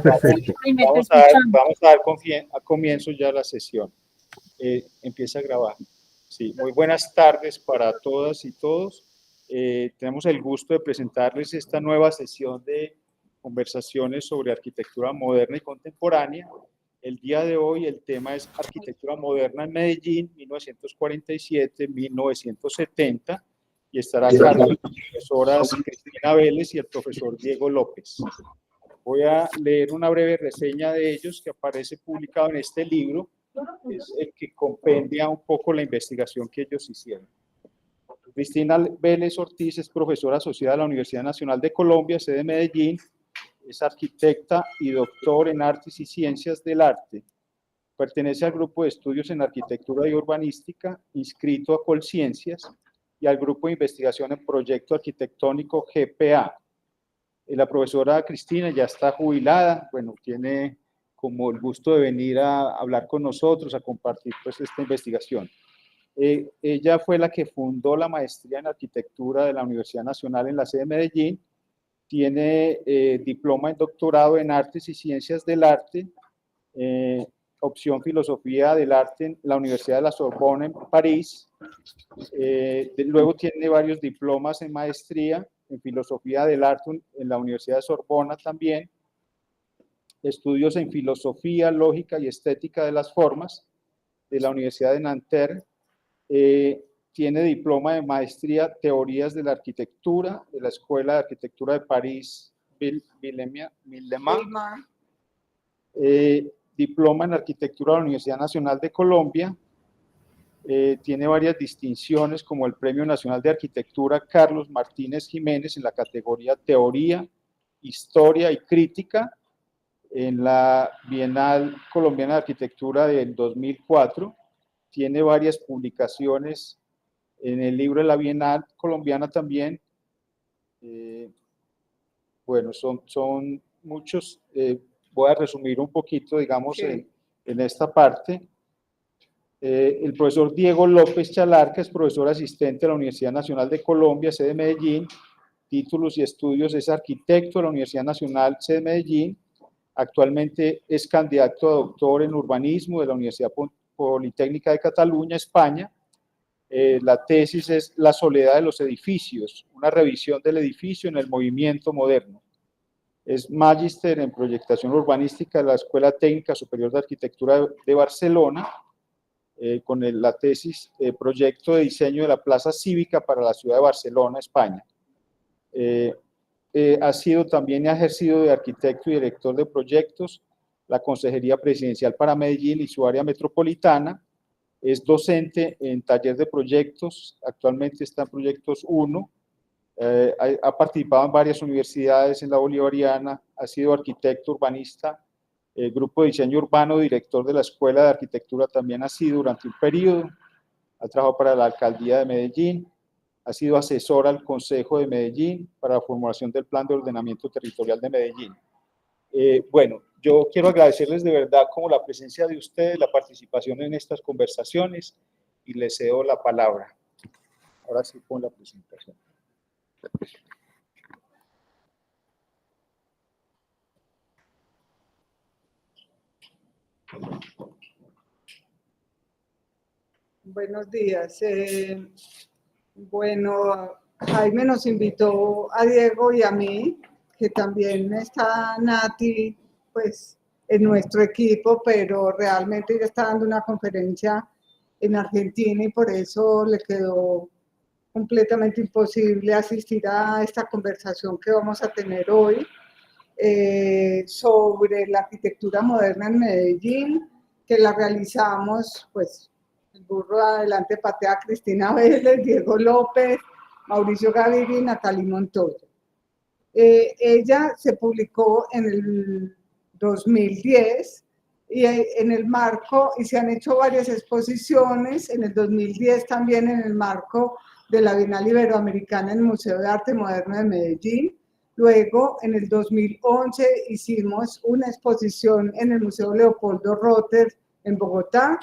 Perfecto. Vamos a dar comienzo ya la sesión. Empieza a grabar. Sí, muy buenas tardes para todas y todos. Tenemos el gusto de presentarles esta nueva sesión de conversaciones sobre arquitectura moderna y contemporánea. El día de hoy el tema es arquitectura moderna en Medellín, 1947-1970, y estará a cargo de las profesoras Cristina Vélez y el profesor Diego López. Voy a leer una breve reseña de ellos que aparece publicado en este libro, es el que compendia un poco la investigación que ellos hicieron. Cristina Vélez Ortiz es profesora asociada a la Universidad Nacional de Colombia, sede Medellín, es arquitecta y doctor en Artes y Ciencias del Arte. Pertenece al grupo de estudios en arquitectura y urbanística, inscrito a Colciencias, y al grupo de investigación en proyecto arquitectónico GPA. La profesora Cristina ya está jubilada, bueno, tiene como el gusto de venir a hablar con nosotros, a compartir pues esta investigación. Ella fue la que fundó la maestría en arquitectura de la Universidad Nacional en la sede de Medellín, tiene diploma en doctorado en Artes y Ciencias del Arte, opción Filosofía del Arte en la Universidad de la Sorbona en París, luego tiene varios diplomas en maestría en Filosofía del Arte en la Universidad de Sorbona también, estudios en Filosofía, Lógica y Estética de las Formas de la Universidad de Nanterre, tiene diploma de maestría Teorías de la Arquitectura de la Escuela de Arquitectura de París, Villeman, diploma en Arquitectura de la Universidad Nacional de Colombia, tiene varias distinciones como el Premio Nacional de Arquitectura Carlos Martínez Jiménez en la categoría Teoría, Historia y Crítica en la Bienal Colombiana de Arquitectura del 2004, tiene varias publicaciones en el libro de la Bienal Colombiana también, bueno, son muchos, voy a resumir un poquito, digamos, sí, en esta parte. El profesor Diego López Chalarca es profesor asistente de la Universidad Nacional de Colombia, sede de Medellín, títulos y estudios, es arquitecto de la Universidad Nacional, sede de Medellín, actualmente es candidato a doctor en urbanismo de la Universidad Politécnica de Cataluña, España. La tesis es La soledad de los edificios, una revisión del edificio en el movimiento moderno. Es magíster en proyectación urbanística de la Escuela Técnica Superior de Arquitectura de Barcelona, con la tesis Proyecto de Diseño de la Plaza Cívica para la Ciudad de Barcelona, España. Ha sido también ha ejercido de arquitecto y director de proyectos, la Consejería Presidencial para Medellín y su área metropolitana. Es docente en taller de proyectos, actualmente está en Proyectos 1, ha participado en varias universidades en la Bolivariana, ha sido arquitecto urbanista, grupo de diseño urbano, director de la Escuela de Arquitectura también ha sido durante un periodo, ha trabajado para la Alcaldía de Medellín, ha sido asesor al Consejo de Medellín para la formulación del Plan de Ordenamiento Territorial de Medellín. Bueno, yo quiero agradecerles de verdad como la presencia de ustedes, la participación en estas conversaciones y les cedo la palabra. Ahora sí con la presentación. Buenos días. Bueno, Jaime nos invitó a Diego y a mí, que también está Nati, pues, en nuestro equipo, pero realmente ella está dando una conferencia en Argentina y por eso le quedó completamente imposible asistir a esta conversación que vamos a tener hoy sobre la arquitectura moderna en Medellín, que la realizamos, pues, el burro adelante patea Cristina Vélez, Diego López, Mauricio Gaviria y Natalie Montoya. Ella se publicó en el 2010 y en el marco, y se han hecho varias exposiciones, en el 2010 también en el marco de la Bienal Iberoamericana en el Museo de Arte Moderno de Medellín. Luego, en el 2011 hicimos una exposición en el Museo Leopoldo Rotter en Bogotá.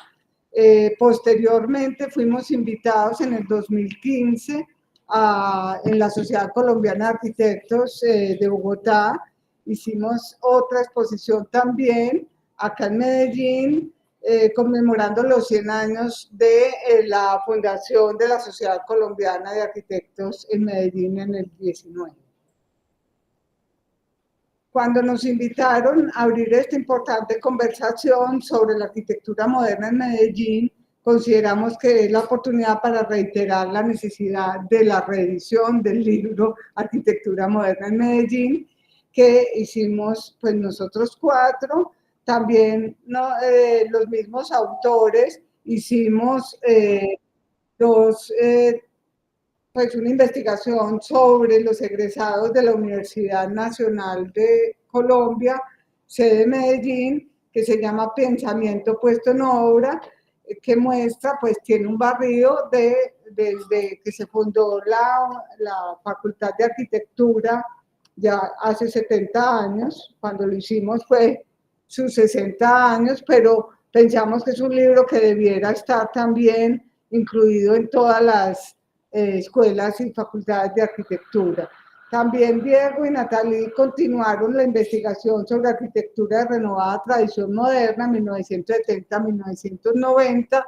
Posteriormente fuimos invitados en el 2015 en la Sociedad Colombiana de Arquitectos de Bogotá hicimos otra exposición también acá en Medellín, conmemorando los 100 años de la fundación de la Sociedad Colombiana de Arquitectos en Medellín en el 19. Cuando nos invitaron a abrir esta importante conversación sobre la arquitectura moderna en Medellín, consideramos que es la oportunidad para reiterar la necesidad de la reedición del libro Arquitectura Moderna en Medellín, que hicimos pues nosotros 4, también los mismos autores, hicimos pues una investigación sobre los egresados de la Universidad Nacional de Colombia, sede Medellín, que se llama Pensamiento Puesto en Obra, que muestra, pues tiene un barrido desde que se fundó la Facultad de Arquitectura ya hace 70 años, cuando lo hicimos fue sus 60 años, pero pensamos que es un libro que debiera estar también incluido en todas las escuelas y facultades de arquitectura. También Diego y Natalie continuaron la investigación sobre arquitectura de renovada tradición moderna, 1970-1990.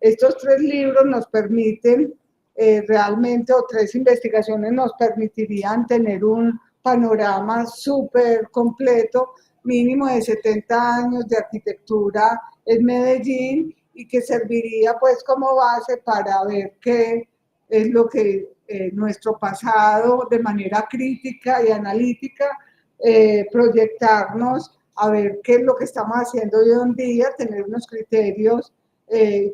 Estos 3 libros nos permiten realmente, o 3 investigaciones nos permitirían tener un panorama súper completo, mínimo de 70 años de arquitectura en Medellín, y que serviría pues como base para ver qué es lo que nuestro pasado de manera crítica y analítica, proyectarnos a ver qué es lo que estamos haciendo hoy en día, tener unos criterios,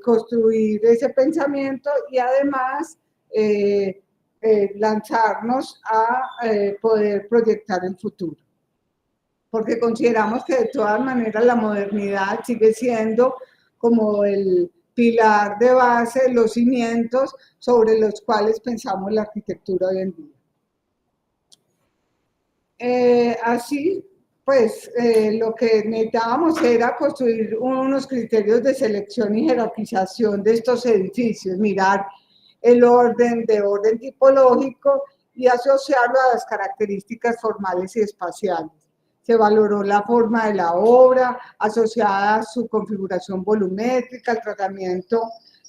construir ese pensamiento y además lanzarnos a poder proyectar el futuro. Porque consideramos que de todas maneras la modernidad sigue siendo como el pilar de base, los cimientos sobre los cuales pensamos la arquitectura hoy en día. Así, pues, lo que necesitábamos era construir unos criterios de selección y jerarquización de estos edificios, mirar el orden de orden tipológico y asociarlo a las características formales y espaciales. Se valoró la forma de la obra asociada a su configuración volumétrica, el tratamiento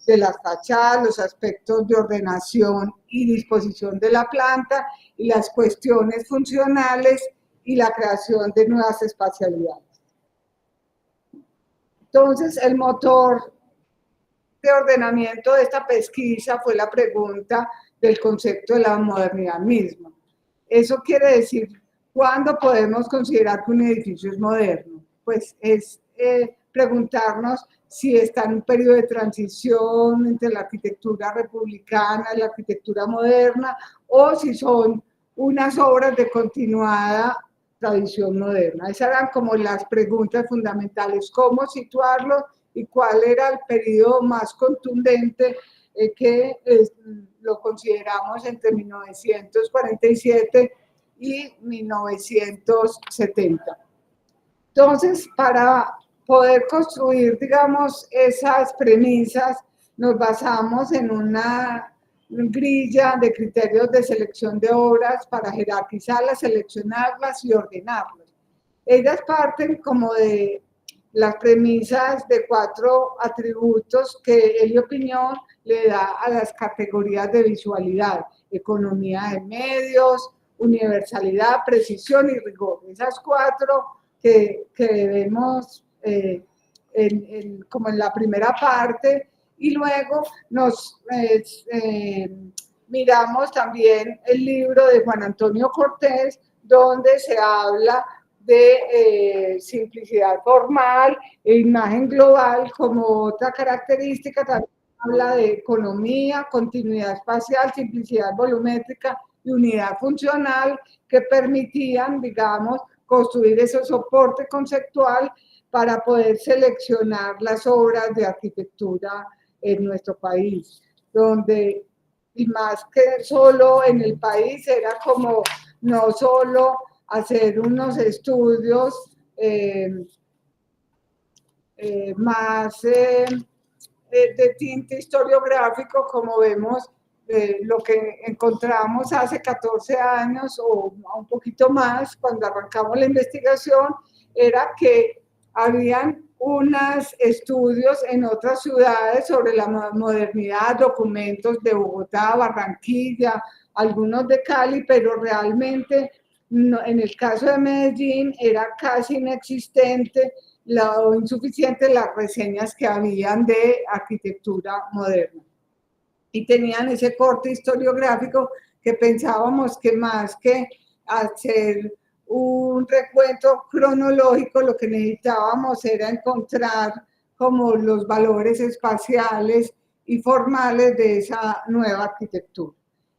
de las fachadas, los aspectos de ordenación y disposición de la planta y las cuestiones funcionales y la creación de nuevas espacialidades. Entonces, el motor de ordenamiento de esta pesquisa fue la pregunta del concepto de la modernidad misma. Eso quiere decir, ¿cuándo podemos considerar que un edificio es moderno? Pues es preguntarnos si está en un periodo de transición entre la arquitectura republicana y la arquitectura moderna, o si son unas obras de continuada tradición moderna. Esas eran como las preguntas fundamentales, cómo situarlo y cuál era el periodo más contundente que lo consideramos entre 1947 y 1970. Entonces, para poder construir, digamos, esas premisas, nos basamos en una grilla de criterios de selección de obras para jerarquizarlas, seleccionarlas y ordenarlas. Ellas parten como de las premisas de 4 atributos que Elio Piñón le da a las categorías de visualidad: economía de medios, universalidad, precisión y rigor. Esas 4 que vemos como en la primera parte, y luego nos miramos también el libro de Juan Antonio Cortés, donde se habla de simplicidad formal e imagen global como otra característica. También habla de economía, continuidad espacial, simplicidad volumétrica y unidad funcional, que permitían, digamos, construir ese soporte conceptual para poder seleccionar las obras de arquitectura en nuestro país, donde, y más que solo en el país, era como no solo hacer unos estudios más de tinte historiográfico, como vemos lo que encontramos hace 14 años o un poquito más, cuando arrancamos la investigación, era que habían unos estudios en otras ciudades sobre la modernidad, documentos de Bogotá, Barranquilla, algunos de Cali, pero realmente no, en el caso de Medellín era casi inexistente o insuficiente las reseñas que habían de arquitectura moderna. Y tenían ese corte historiográfico que pensábamos que más que hacer un recuento cronológico, lo que necesitábamos era encontrar como los valores espaciales y formales de esa nueva arquitectura.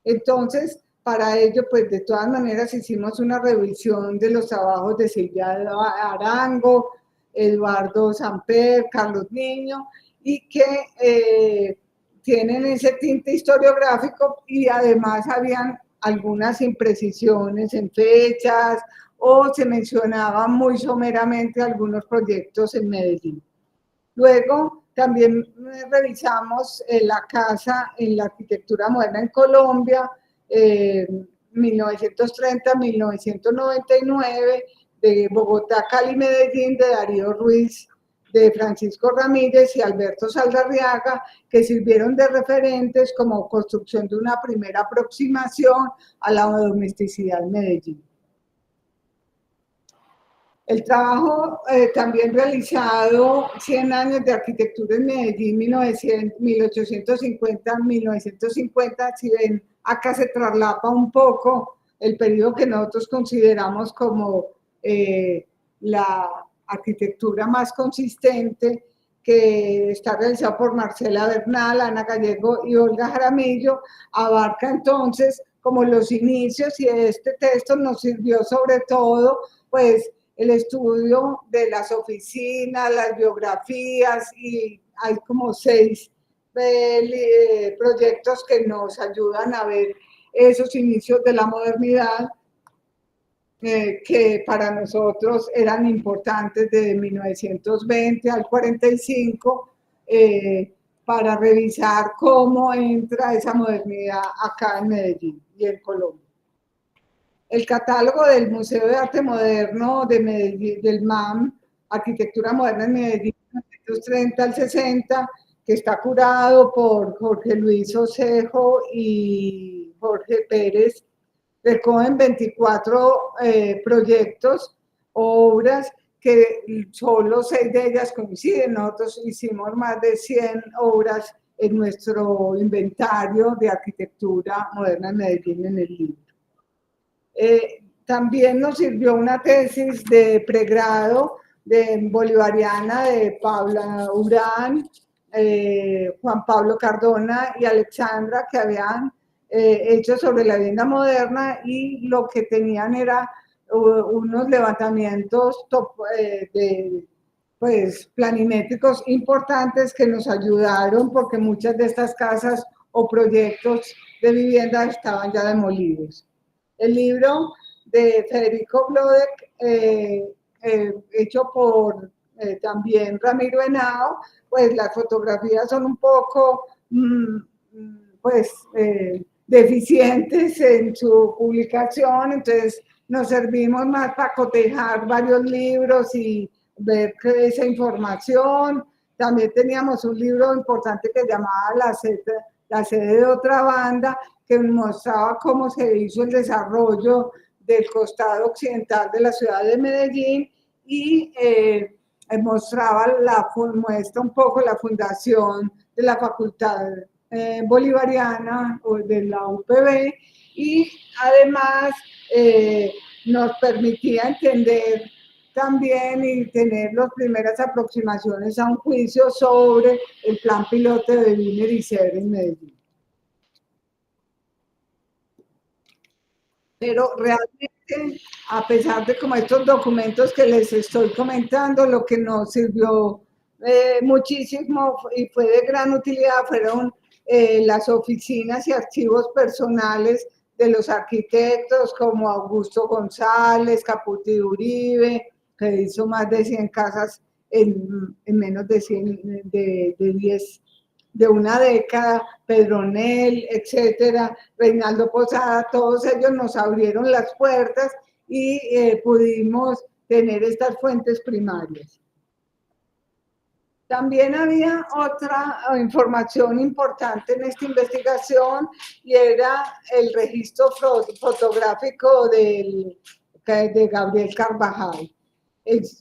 Entonces, para ello, pues de todas maneras hicimos una revisión de los trabajos de Silvia Arango, Eduardo Samper, Carlos Niño, y que tienen ese tinte historiográfico y además habían algunas imprecisiones en fechas o se mencionaban muy someramente algunos proyectos en Medellín. Luego también revisamos la casa en la arquitectura moderna en Colombia, 1930-1999, de Bogotá, Cali, Medellín, de Darío Ruiz, de Francisco Ramírez y Alberto Saldarriaga, que sirvieron de referentes como construcción de una primera aproximación a la domesticidad en Medellín. El trabajo también realizado 100 años de arquitectura en Medellín, 1850-1950, si ven, acá se traslapa un poco el periodo que nosotros consideramos como la arquitectura más consistente, que está realizado por Marcela Bernal, Ana Gallego y Olga Jaramillo, abarca entonces como los inicios, y este texto nos sirvió sobre todo, pues, el estudio de las oficinas, las biografías, y hay como 6 proyectos que nos ayudan a ver esos inicios de la modernidad que para nosotros eran importantes desde 1920 al 45 para revisar cómo entra esa modernidad acá en Medellín y en Colombia. El catálogo del Museo de Arte Moderno de Medellín, del MAM, Arquitectura Moderna en Medellín, 1930 al 60, que está curado por Jorge Luis Osejo y Jorge Pérez, recogen 24 proyectos, obras, que solo 6 de ellas coinciden. Nosotros hicimos más de 100 obras en nuestro inventario de arquitectura moderna en Medellín en el libro. También nos sirvió una tesis de pregrado de bolivariana de Paula Urán, Juan Pablo Cardona y Alexandra, que habían hecho sobre la vivienda moderna, y lo que tenían era unos levantamientos pues, planimétricos importantes que nos ayudaron, porque muchas de estas casas o proyectos de vivienda estaban ya demolidos. El libro de Federico Blodek, hecho por también Ramiro Henao, pues las fotografías son un poco pues deficientes en su publicación, entonces nos servimos más para cotejar varios libros y ver esa información. También teníamos un libro importante que llamaba La sede de otra banda, que mostraba cómo se hizo el desarrollo del costado occidental de la ciudad de Medellín, y muestra un poco la fundación de la Facultad Bolivariana o de la UPB, y además nos permitía entender también y tener las primeras aproximaciones a un juicio sobre el plan piloto de Wiener y Ser en Medellín. Pero realmente, a pesar de como estos documentos que les estoy comentando, lo que nos sirvió muchísimo y fue de gran utilidad fueron las oficinas y archivos personales de los arquitectos como Augusto González, Caputi Uribe, que hizo más de 100 casas en menos de 10 de una década, Pedronel, etcétera, Reinaldo Posada, todos ellos nos abrieron las puertas y pudimos tener estas fuentes primarias. También había otra información importante en esta investigación y era el registro fotográfico de Gabriel Carvajal.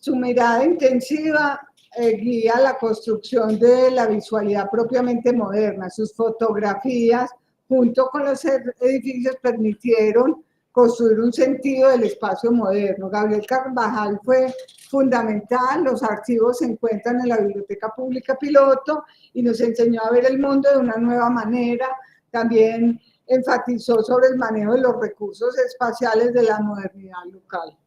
Su mirada intensiva guía la construcción de la visualidad propiamente moderna. Sus fotografías, junto con los edificios, permitieron construir un sentido del espacio moderno. Gabriel Carvajal fue fundamental, los archivos se encuentran en la Biblioteca Pública Piloto y nos enseñó a ver el mundo de una nueva manera. También enfatizó sobre el manejo de los recursos espaciales de la modernidad local.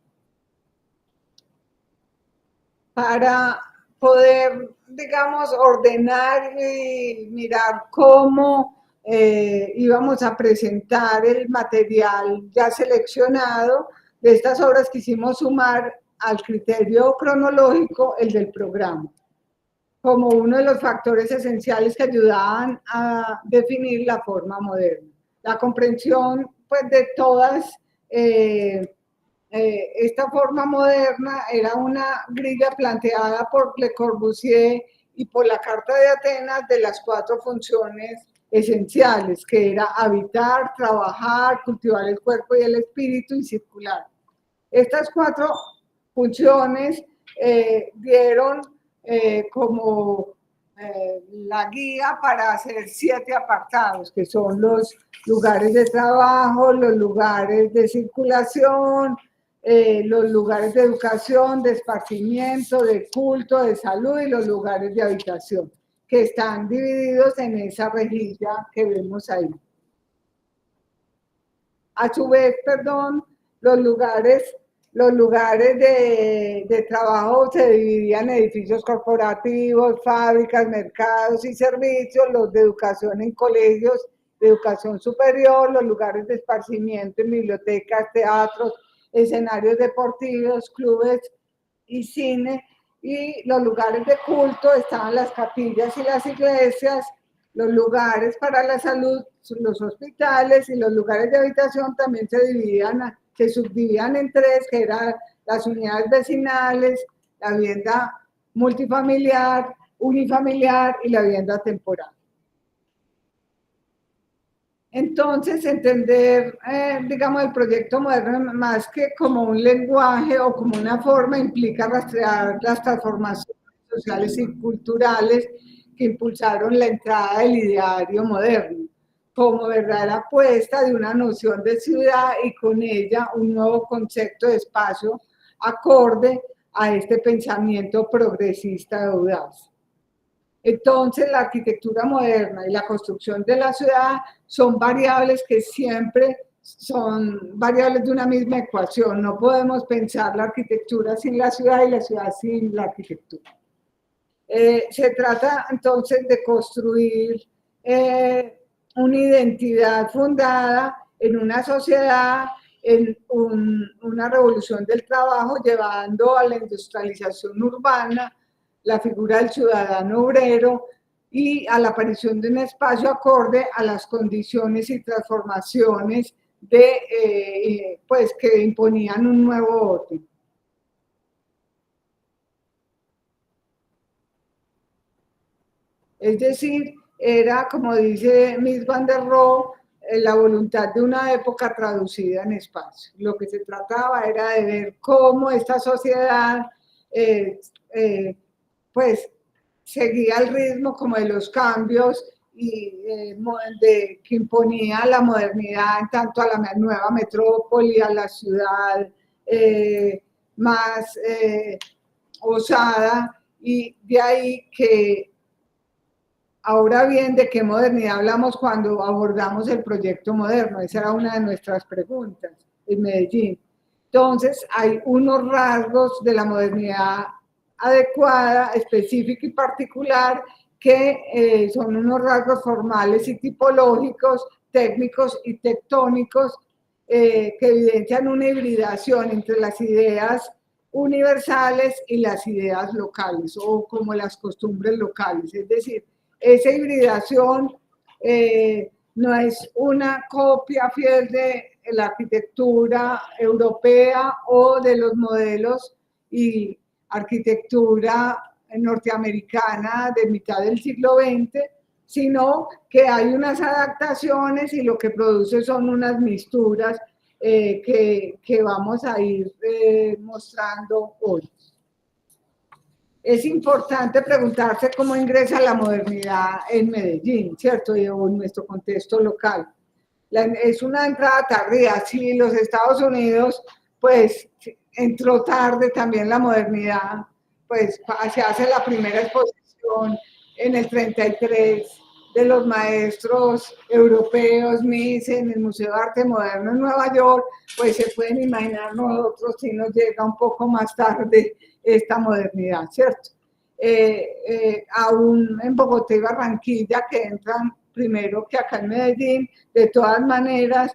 Para poder, digamos, ordenar y mirar cómo íbamos a presentar el material ya seleccionado, de estas obras quisimos sumar al criterio cronológico el del programa, como uno de los factores esenciales que ayudaban a definir la forma moderna. La comprensión, pues, de todas esta forma moderna era una grilla planteada por Le Corbusier y por la Carta de Atenas de las 4 funciones esenciales, que era habitar, trabajar, cultivar el cuerpo y el espíritu y circular. Estas 4 funciones dieron como la guía para hacer 7 apartados, que son los lugares de trabajo, los lugares de circulación, los lugares de educación, de esparcimiento, de culto, de salud y los lugares de habitación, que están divididos en esa rejilla que vemos ahí. A su vez, perdón, los lugares de trabajo se dividían en edificios corporativos, fábricas, mercados y servicios, los de educación en colegios de educación superior, los lugares de esparcimiento en bibliotecas, teatros, escenarios deportivos, clubes y cine, y los lugares de culto estaban las capillas y las iglesias, los lugares para la salud, los hospitales, y los lugares de habitación también se subdividían en 3, que eran las unidades vecinales, la vivienda multifamiliar, unifamiliar y la vivienda temporal. Entonces, entender, digamos, el proyecto moderno más que como un lenguaje o como una forma, implica rastrear las transformaciones sociales y culturales que impulsaron la entrada del ideario moderno, como verdadera apuesta de una noción de ciudad y con ella un nuevo concepto de espacio acorde a este pensamiento progresista de audaz. Entonces, la arquitectura moderna y la construcción de la ciudad son variables que siempre son variables de una misma ecuación. No podemos pensar la arquitectura sin la ciudad y la ciudad sin la arquitectura. Se trata entonces de construir una identidad fundada en una sociedad, en una revolución del trabajo, llevando a la industrialización urbana, la figura del ciudadano obrero y a la aparición de un espacio acorde a las condiciones y transformaciones pues, que imponían un nuevo orden. Es decir, era, como dice Mies van der Rohe, la voluntad de una época traducida en espacio. Lo que se trataba era de ver cómo esta sociedad pues seguía el ritmo como de los cambios y que imponía la modernidad en tanto a la nueva metrópoli, a la ciudad más osada, y de ahí que ahora bien, ¿de qué modernidad hablamos cuando abordamos el proyecto moderno? Esa era una de nuestras preguntas en Medellín. Entonces, hay unos rasgos de la modernidad adecuada, específica y particular, que son unos rasgos formales y tipológicos, técnicos y tectónicos, que evidencian una hibridación entre las ideas universales y las ideas locales, o como las costumbres locales. Es decir, esa hibridación no es una copia fiel de la arquitectura europea o de los modelos y arquitectura norteamericana de mitad del siglo XX, sino que hay unas adaptaciones y lo que produce son unas mixturas que vamos a ir mostrando hoy. Es importante preguntarse cómo ingresa la modernidad en Medellín, ¿cierto? O en nuestro contexto local. Es una entrada tardía. Si los Estados Unidos, pues, entró tarde también la modernidad, pues se hace la primera exposición en el 33 de los maestros europeos, Mies, en el Museo de Arte Moderno en Nueva York, pues se pueden imaginar nosotros si nos llega un poco más tarde esta modernidad, ¿cierto? Aún en Bogotá y Barranquilla, que entran primero que acá en Medellín, de todas maneras,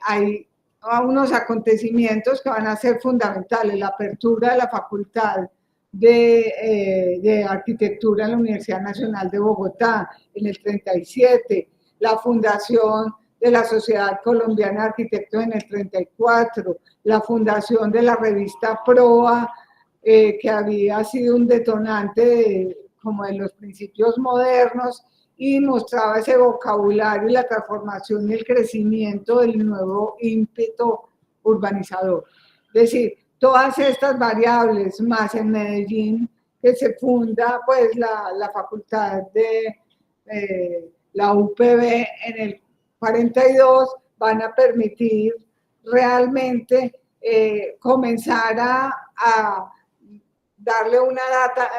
hay unos acontecimientos que van a ser fundamentales, la apertura de la Facultad de Arquitectura en la Universidad Nacional de Bogotá en el 37, la fundación de la Sociedad Colombiana de Arquitectos en el 34, la fundación de la revista Proa, que había sido un detonante como en los principios modernos y mostraba ese vocabulario y la transformación y el crecimiento del nuevo ímpetu urbanizador. Es decir, todas estas variables, más en Medellín, que se funda pues la facultad de la UPB en el 42, van a permitir realmente comenzar a darle una data,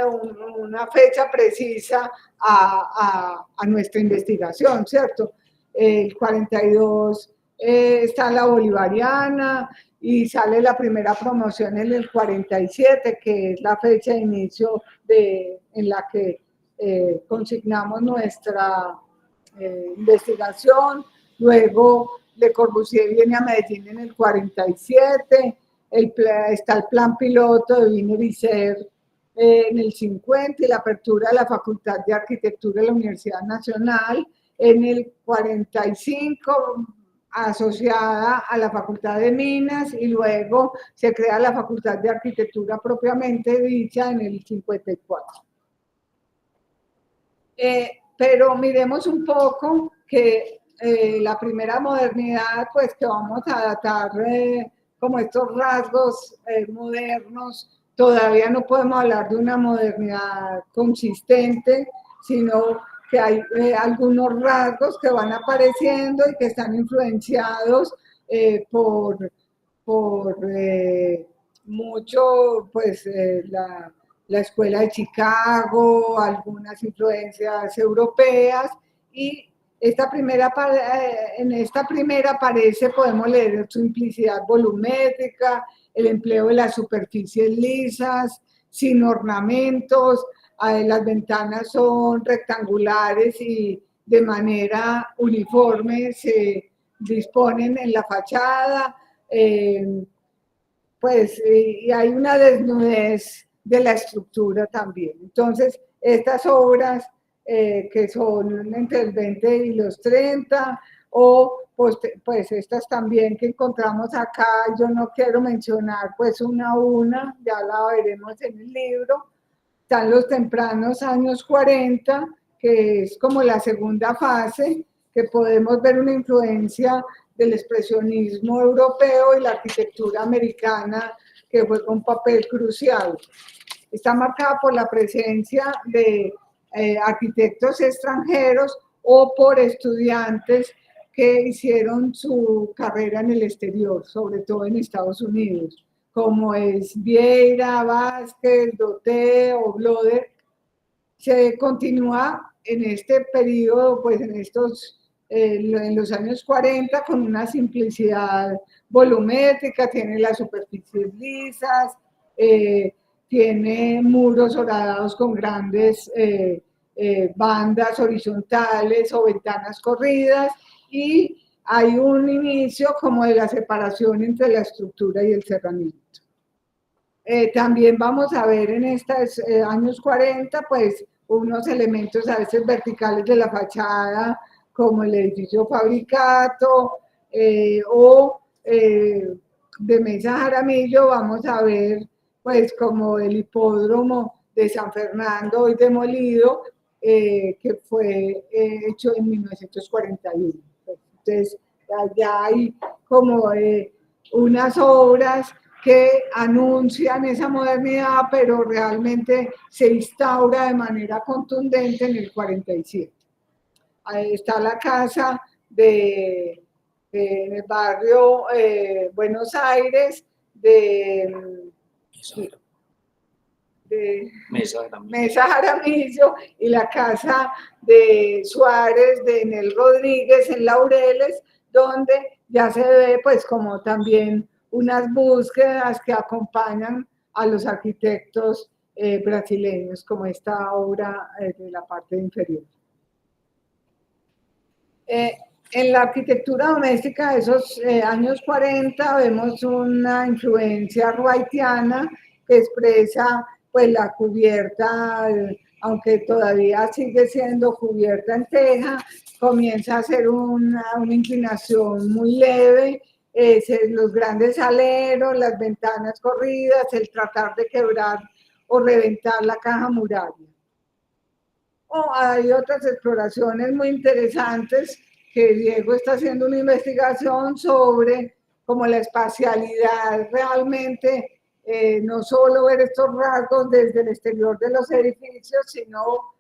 una fecha precisa a nuestra investigación, ¿cierto? El 42 está la bolivariana y sale la primera promoción en el 47, que es la fecha de inicio en la que consignamos nuestra investigación. Luego Le Corbusier viene a Medellín en el 47, está el plan piloto de Wiener y Ser en el 50 y la apertura de la Facultad de Arquitectura de la Universidad Nacional en el 45, asociada a la Facultad de Minas, y luego se crea la Facultad de Arquitectura propiamente dicha en el 54. Pero miremos un poco que la primera modernidad, pues que vamos a datar como estos rasgos modernos, todavía no podemos hablar de una modernidad consistente, sino que hay algunos rasgos que van apareciendo y que están influenciados por mucho, pues, la Escuela de Chicago, algunas influencias europeas, y en esta primera aparece, podemos leer su simplicidad volumétrica, el empleo de las superficies lisas, sin ornamentos, las ventanas son rectangulares y de manera uniforme se disponen en la fachada, y hay una desnudez de la estructura también. Entonces, estas obras que son entre el 20 y los 30, o pues estas también que encontramos acá, yo no quiero mencionar pues una a una, ya la veremos en el libro. Están los tempranos años 40, que es como la segunda fase, que podemos ver una influencia del expresionismo europeo y la arquitectura americana, que juega un papel crucial. Está marcada por la presencia de arquitectos extranjeros o por estudiantes que hicieron su carrera en el exterior, sobre todo en Estados Unidos, como es Vieira, Vázquez, Doté o Bloder. Se continúa en este periodo, pues en los años 40, con una simplicidad volumétrica, tiene las superficies lisas, tiene muros horadados con grandes bandas horizontales o ventanas corridas, y hay un inicio como de la separación entre la estructura y el cerramiento. También vamos a ver en estos años 40, pues, unos elementos a veces verticales de la fachada, como el edificio Fabricato, de Mesa Jaramillo vamos a ver pues como el hipódromo de San Fernando, hoy demolido, que fue hecho en 1941. Entonces, allá hay como unas obras que anuncian esa modernidad, pero realmente se instaura de manera contundente en el 47. Ahí está la casa en el barrio Buenos Aires de Mesa Jaramillo, y la casa de Suárez de Enel Rodríguez en Laureles, donde ya se ve pues como también unas búsquedas que acompañan a los arquitectos brasileños, como esta obra de la parte inferior. En la arquitectura doméstica de esos años 40 vemos una influencia wrightiana que expresa pues la cubierta, aunque todavía sigue siendo cubierta en teja, comienza a ser una inclinación muy leve, los grandes aleros, las ventanas corridas, el tratar de quebrar o reventar la caja muraria. Hay otras exploraciones muy interesantes que Diego está haciendo una investigación sobre como la espacialidad realmente, no solo ver estos rasgos desde el exterior de los edificios, sino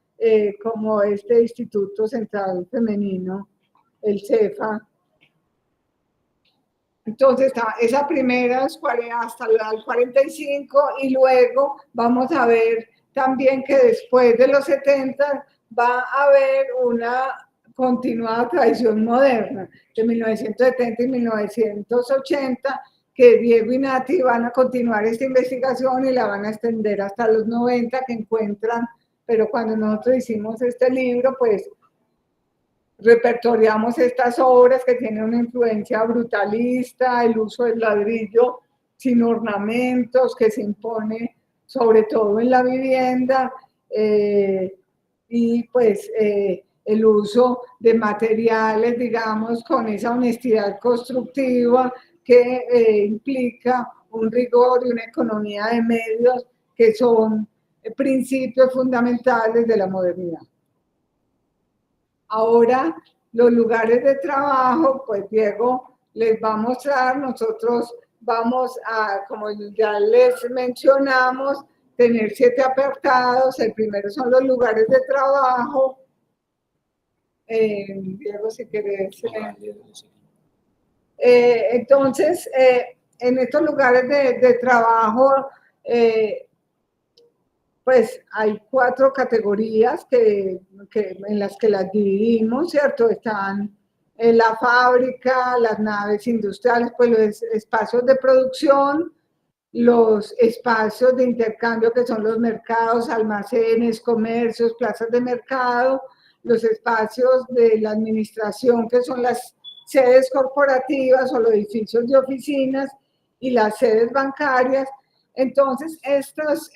como este Instituto Central Femenino, el CEFA. Entonces, esa primera hasta el 45, y luego vamos a ver también que después de los 70 va a haber una continuada tradición moderna, de 1970 y 1980, que Diego y Nati van a continuar esta investigación y la van a extender hasta los 90, que encuentran, pero cuando nosotros hicimos este libro, pues repertoriamos estas obras que tienen una influencia brutalista, el uso del ladrillo sin ornamentos que se impone sobre todo en la vivienda, y pues el uso de materiales, digamos, con esa honestidad constructiva que implica un rigor y una economía de medios que son principios fundamentales de la modernidad. Ahora, los lugares de trabajo, pues Diego les va a mostrar, nosotros vamos a, como ya les mencionamos, tener 7 apartados. El primero son los lugares de trabajo. Diego, si querés. Entonces, en estos lugares de trabajo, pues hay 4 categorías en las que las dividimos, ¿cierto? Están la fábrica, las naves industriales, pues los espacios de producción, los espacios de intercambio que son los mercados, almacenes, comercios, plazas de mercado, los espacios de la administración que son las sedes corporativas o los edificios de oficinas, y las sedes bancarias. Entonces, estas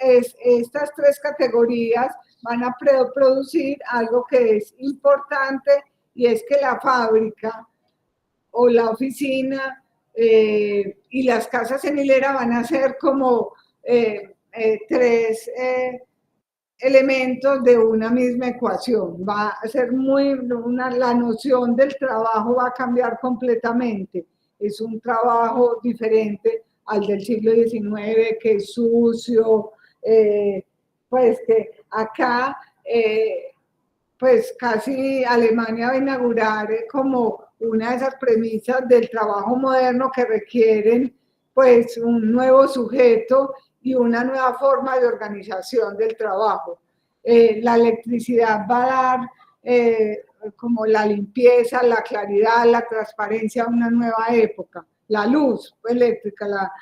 3 categorías van a producir algo que es importante, y es que la fábrica o la oficina y las casas en hilera van a ser como 3 elementos de una misma ecuación. Va a ser la noción del trabajo va a cambiar completamente. Es un trabajo diferente al del siglo XIX, que es sucio, pues que acá, pues casi Alemania va a inaugurar como una de esas premisas del trabajo moderno que requieren pues un nuevo sujeto y una nueva forma de organización del trabajo. La electricidad va a dar como la limpieza, la claridad, la transparencia a una nueva época. La luz eléctrica,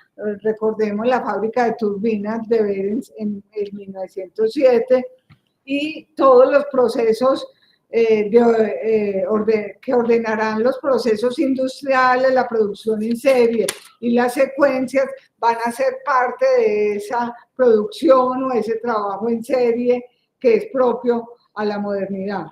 recordemos la fábrica de turbinas de Behrens en 1907, y todos los procesos que ordenarán los procesos industriales, la producción en serie y las secuencias van a ser parte de esa producción o ese trabajo en serie que es propio a la modernidad.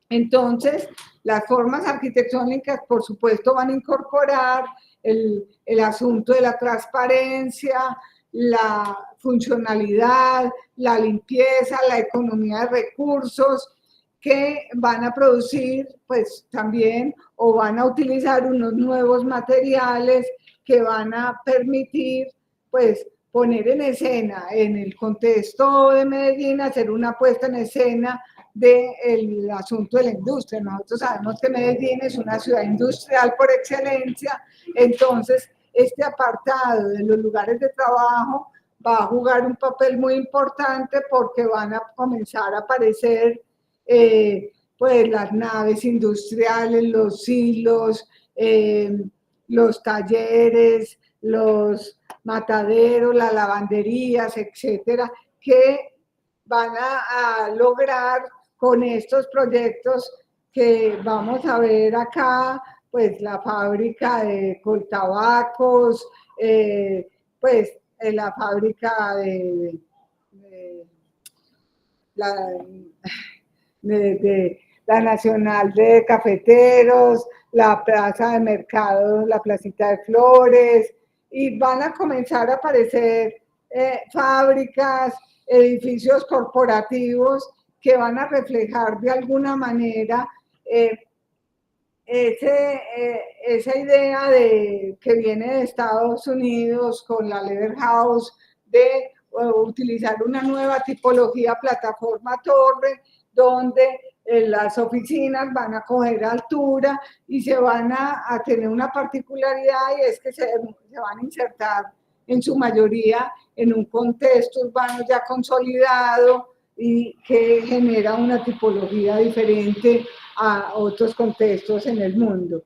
Entonces, las formas arquitectónicas, por supuesto, van a incorporar el asunto de la transparencia, la funcionalidad, la limpieza, la economía de recursos, que van a producir, pues también, o van a utilizar unos nuevos materiales que van a permitir, pues, poner en escena, en el contexto de Medellín, hacer una puesta en escena del asunto de la industria. Nosotros sabemos que Medellín es una ciudad industrial por excelencia, entonces este apartado de los lugares de trabajo va a jugar un papel muy importante porque van a comenzar a aparecer pues las naves industriales, los silos, los talleres, los mataderos, las lavanderías, etcétera, que van a lograr con estos proyectos que vamos a ver acá, pues la fábrica de coltabacos, pues la fábrica la, de la Nacional de Cafeteros, la plaza de mercados, la placita de flores, y van a comenzar a aparecer fábricas, edificios corporativos que van a reflejar de alguna manera esa idea que viene de Estados Unidos con la Lever House de utilizar una nueva tipología plataforma torre, donde las oficinas van a coger altura y se van a tener una particularidad, y es que se van a insertar en su mayoría en un contexto urbano ya consolidado y que genera una tipología diferente a otros contextos en el mundo.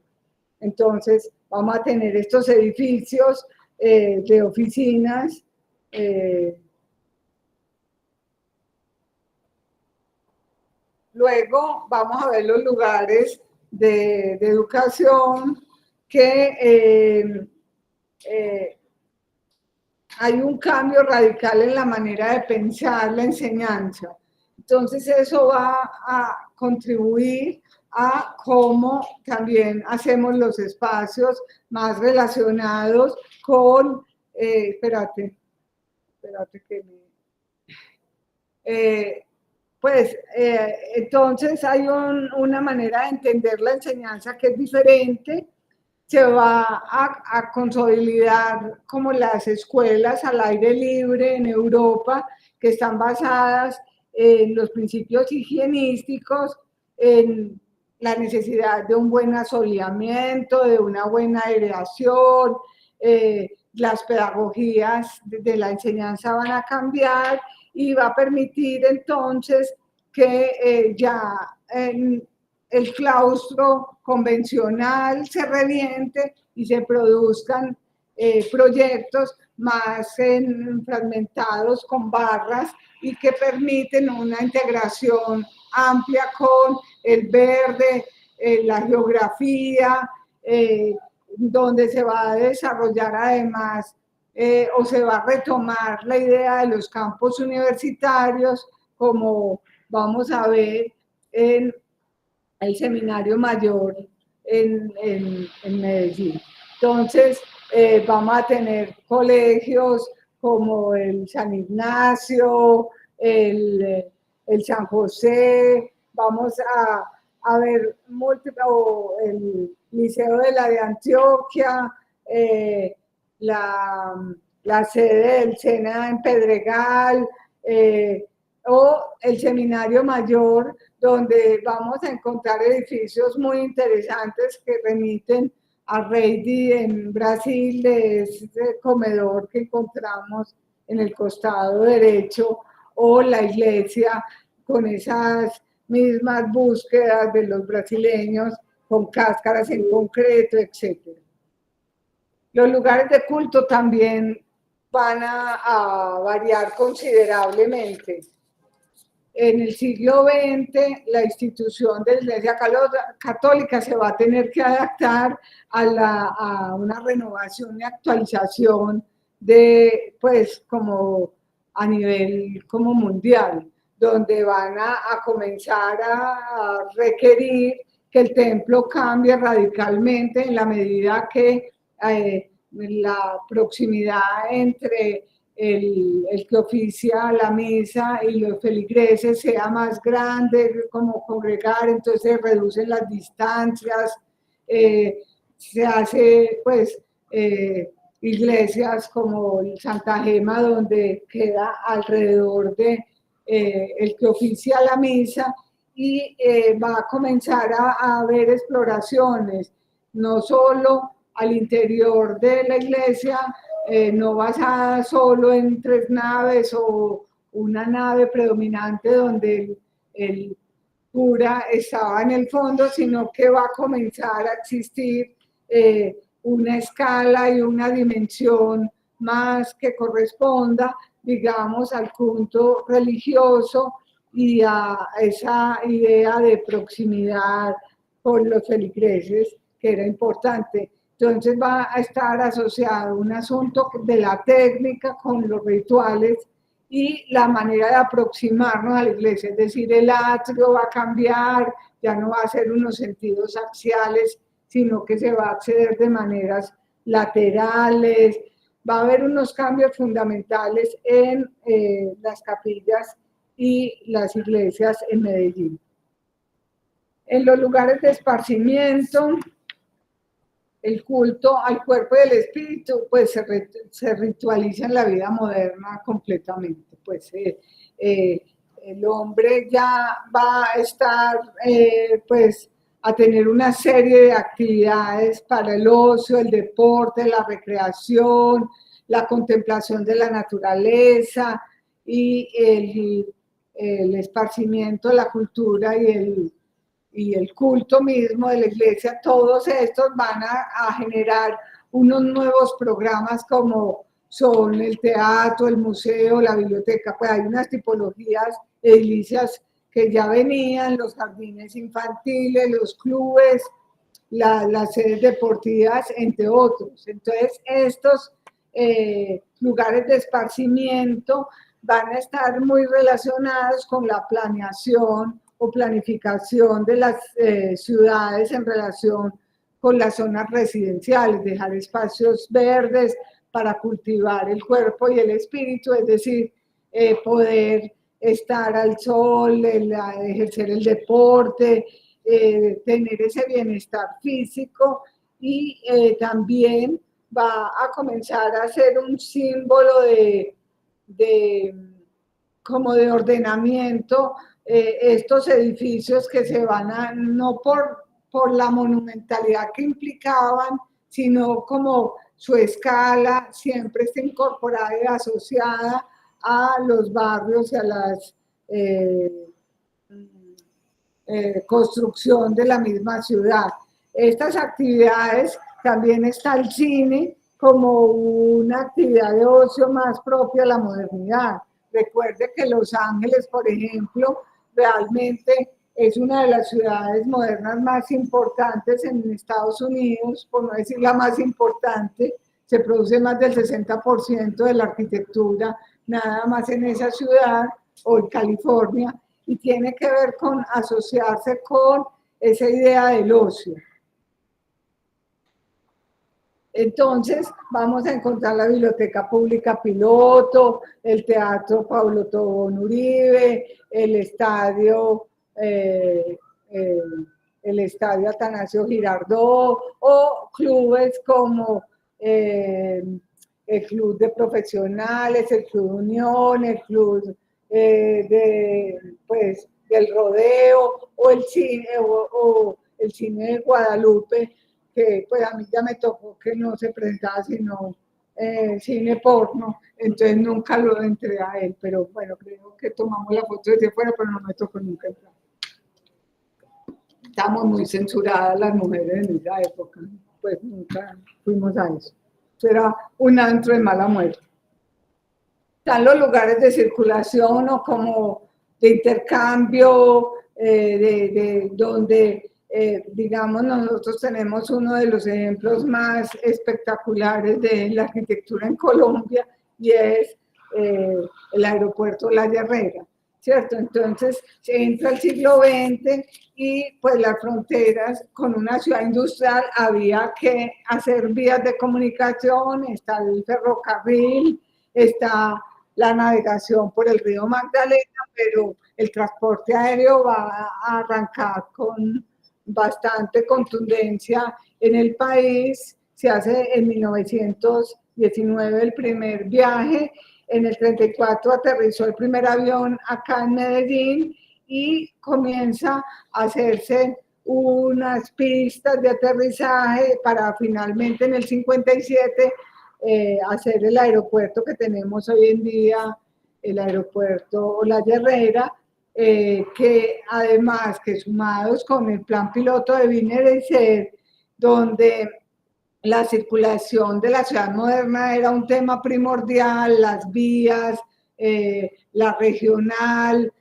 Entonces, vamos a tener estos edificios de oficinas luego vamos a ver los lugares de educación que hay un cambio radical en la manera de pensar la enseñanza. Entonces eso va a contribuir a cómo también hacemos los espacios más relacionados con, espérate que pues entonces hay una manera de entender la enseñanza que es diferente. Se va a consolidar como las escuelas al aire libre en Europa, que están basadas en los principios higienísticos, en la necesidad de un buen asoleamiento, de una buena aireación, las pedagogías de la enseñanza van a cambiar y va a permitir entonces que ya el claustro convencional se reviente y se produzcan proyectos más fragmentados con barras y que permiten una integración amplia con el verde, la geografía, donde se va a desarrollar además o se va a retomar la idea de los campos universitarios, como vamos a ver en el Seminario Mayor en Medellín. Entonces, vamos a tener colegios como el San Ignacio, el San José, vamos a ver el Liceo de la de Antioquia, la sede del SENA en Pedregal, o el Seminario Mayor, donde vamos a encontrar edificios muy interesantes que remiten a Reidi en Brasil, de ese comedor que encontramos en el costado derecho, o la iglesia con esas mismas búsquedas de los brasileños, con cáscaras en concreto, etc. Los lugares de culto también van a variar considerablemente. En el siglo XX, la institución de la Iglesia Católica se va a tener que adaptar a una renovación y actualización de, pues, como a nivel como mundial, donde van a comenzar a requerir que el templo cambie radicalmente en la medida que la proximidad entre el que oficia la misa y los feligreses sea más grande, como congregar, entonces se reducen las distancias, se hace pues iglesias como Santa Gema, donde queda alrededor de el que oficia la misa, y va a comenzar a haber exploraciones, no solo al interior de la iglesia, no basada solo en 3 naves o una nave predominante donde el cura estaba en el fondo, sino que va a comenzar a existir una escala y una dimensión más que corresponda, digamos, al culto religioso y a esa idea de proximidad con los feligreses, que era importante. Entonces va a estar asociado un asunto de la técnica con los rituales y la manera de aproximarnos a la iglesia, es decir, el atrio va a cambiar, ya no va a ser unos sentidos axiales, sino que se va a acceder de maneras laterales, va a haber unos cambios fundamentales en las capillas y las iglesias en Medellín. En los lugares de esparcimiento, el culto al cuerpo y al espíritu, pues se ritualiza en la vida moderna completamente. Pues el hombre ya va a estar, pues, a tener una serie de actividades para el ocio, el deporte, la recreación, la contemplación de la naturaleza y el esparcimiento, la cultura y el culto mismo de la iglesia. Todos estos van a generar unos nuevos programas como son el teatro, el museo, la biblioteca. Pues hay unas tipologías edilicias que ya venían, los jardines infantiles, los clubes, las sedes deportivas, entre otros. Entonces, estos lugares de esparcimiento van a estar muy relacionados con la planeación o planificación de las ciudades en relación con las zonas residenciales, dejar espacios verdes para cultivar el cuerpo y el espíritu, es decir, poder estar al sol, ejercer el deporte, tener ese bienestar físico, y también va a comenzar a ser un símbolo como de ordenamiento, estos edificios que se van a, no por la monumentalidad que implicaban, sino como su escala siempre está incorporada y asociada a los barrios y a las construcción de la misma ciudad. Estas actividades, también está el cine como una actividad de ocio más propia de la modernidad. Recuerde que Los Ángeles, por ejemplo, realmente es una de las ciudades modernas más importantes en Estados Unidos, por no decir la más importante. Se produce más del 60% de la arquitectura nada más en esa ciudad, o en California, y tiene que ver con asociarse con esa idea del ocio. Entonces, vamos a encontrar la Biblioteca Pública Piloto, el Teatro Pablo Tobón Uribe, el Estadio Atanasio Girardot, o clubes como el Club de Profesionales, el Club Unión, el Club del Rodeo, o el cine de Guadalupe, que pues a mí ya me tocó que no se presentaba sino cine porno, entonces nunca lo entré a él, pero bueno, creo que tomamos la foto desde fuera, pero no me tocó nunca entrar. Estamos muy censuradas las mujeres en esa época, pues nunca fuimos a eso. Eso era un antro de mala muerte. Están los lugares de circulación o como de intercambio, donde digamos, nosotros tenemos uno de los ejemplos más espectaculares de la arquitectura en Colombia, y es el aeropuerto La Herrera. ¿cierto? Entonces se entra el siglo XX y pues las fronteras con una ciudad industrial había que hacer vías de comunicación, está el ferrocarril, está la navegación por el río Magdalena, pero el transporte aéreo va a arrancar con bastante contundencia en el país. Se hace en 1919 el primer viaje, en el 34 aterrizó el primer avión acá en Medellín y comienza a hacerse unas pistas de aterrizaje para finalmente en el 57 hacer el aeropuerto que tenemos hoy en día, el aeropuerto La Herrera, que además que sumados con el plan piloto de Biner, donde la circulación de la ciudad moderna era un tema primordial, las vías, la regional,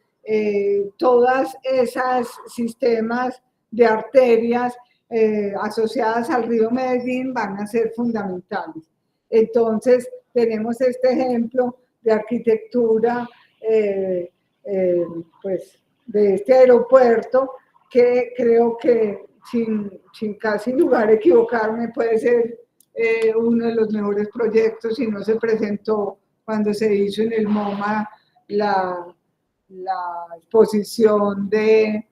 todas esas sistemas de arterias asociadas al río Medellín van a ser fundamentales. Entonces, tenemos este ejemplo de arquitectura, pues, de este aeropuerto que creo que sin casi lugar a equivocarme, puede ser uno de los mejores proyectos y no se presentó cuando se hizo en el MoMA la exposición de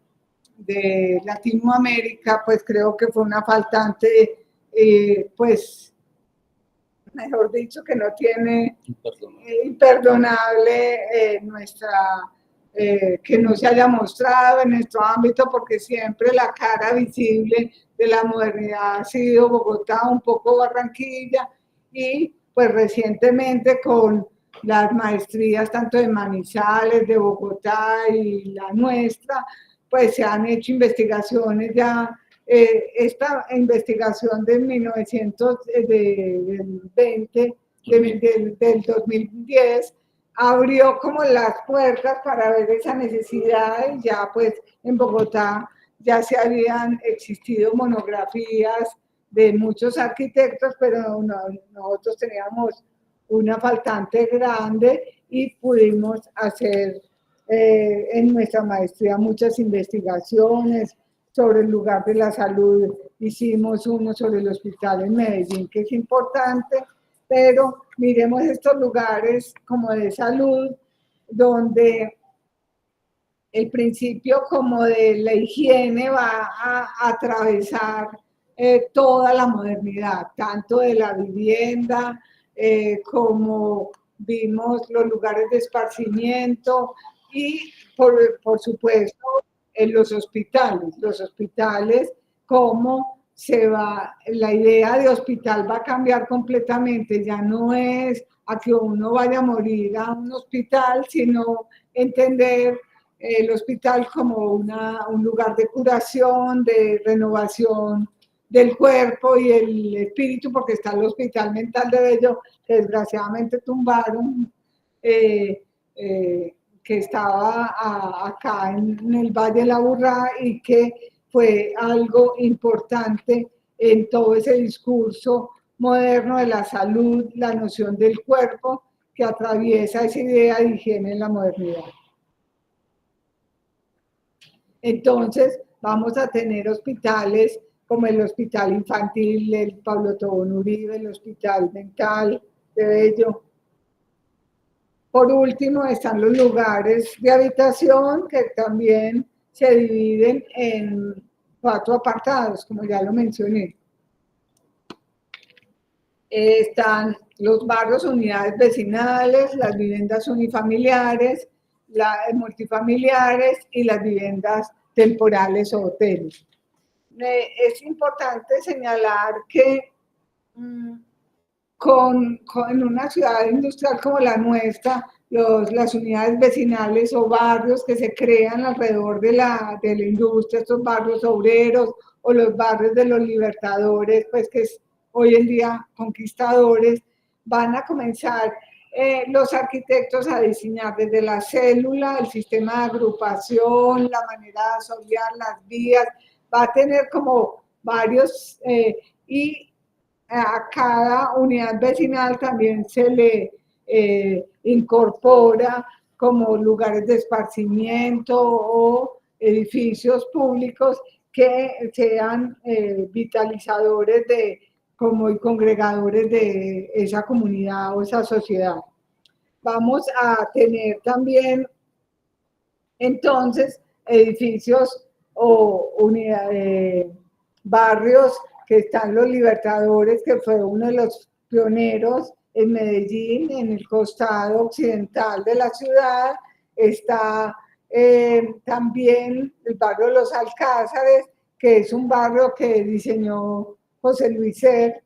Latinoamérica, pues creo que fue una faltante, pues, mejor dicho, que no tiene imperdonable nuestra que no se haya mostrado en nuestro ámbito, porque siempre la cara visible de la modernidad ha sido Bogotá, un poco Barranquilla, y pues recientemente con las maestrías tanto de Manizales, de Bogotá y la nuestra, pues se han hecho investigaciones ya, esta investigación de 1920, del 2010, abrió como las puertas para ver esa necesidad y ya pues en Bogotá ya se habían existido monografías de muchos arquitectos, pero nosotros teníamos una faltante grande y pudimos hacer en nuestra maestría muchas investigaciones sobre el lugar de la salud. Hicimos uno sobre el hospital en Medellín, que es importante, pero miremos estos lugares como de salud, donde el principio como de la higiene va a atravesar toda la modernidad, tanto de la vivienda como vimos los lugares de esparcimiento y por supuesto en los hospitales como se va, la idea de hospital va a cambiar completamente, ya no es a que uno vaya a morir a un hospital, sino entender el hospital como un lugar de curación, de renovación del cuerpo y el espíritu, porque está el Hospital Mental de Bello, que desgraciadamente tumbaron, que estaba acá en el Valle de la Burrá y que fue algo importante en todo ese discurso moderno de la salud, la noción del cuerpo que atraviesa esa idea de higiene en la modernidad. Entonces, vamos a tener hospitales como el Hospital Infantil, el Pablo Tobón Uribe, el Hospital Mental de Bello. Por último, están los lugares de habitación que también se dividen en 4 apartados, como ya lo mencioné. Están los barrios, unidades vecinales, las viviendas unifamiliares, las multifamiliares y las viviendas temporales o hoteles. Es importante señalar que en una ciudad industrial como la nuestra, las unidades vecinales o barrios que se crean alrededor de la industria, estos barrios obreros o los barrios de los libertadores, pues que es hoy en día conquistadores, van a comenzar los arquitectos a diseñar desde la célula, el sistema de agrupación, la manera de asociar las vías, va a tener como varios y a cada unidad vecinal también se le incorpora como lugares de esparcimiento o edificios públicos que sean vitalizadores como y congregadores de esa comunidad o esa sociedad. Vamos a tener también entonces edificios o unidades, barrios que están Los Libertadores, que fue uno de los pioneros en Medellín, en el costado occidental de la ciudad. Está también el barrio Los Alcázares, que es un barrio que diseñó José Luis Ser,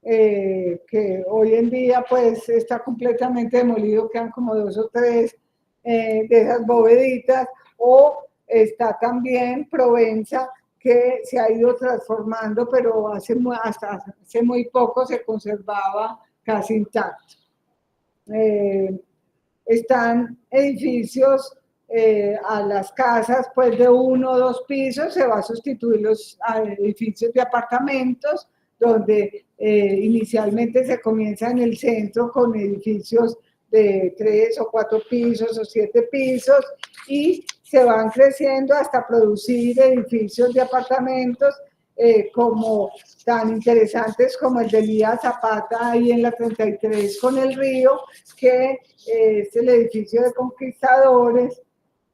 que hoy en día pues está completamente demolido, quedan como 2 o 3 de esas boveditas. O está también Provenza, que se ha ido transformando, pero hasta hace muy poco se conservaba casi intacto. Están edificios a las casas pues de 1 o 2 pisos, se va a sustituir los edificios de apartamentos, donde inicialmente se comienza en el centro con edificios de 3 o 4 pisos o 7 pisos, y se van creciendo hasta producir edificios de apartamentos como tan interesantes como el de Elías Zapata ahí en la 33 con el río, que es el edificio de Conquistadores,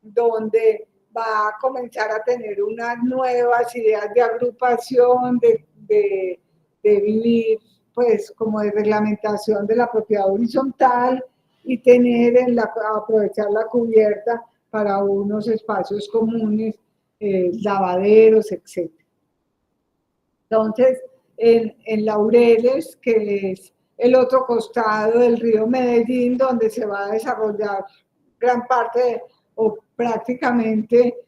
donde va a comenzar a tener unas nuevas ideas de agrupación, de vivir, pues como de reglamentación de la propiedad horizontal, y tener aprovechar la cubierta para unos espacios comunes, lavaderos, etc. Entonces, en Laureles, que es el otro costado del río Medellín, donde se va a desarrollar gran parte o prácticamente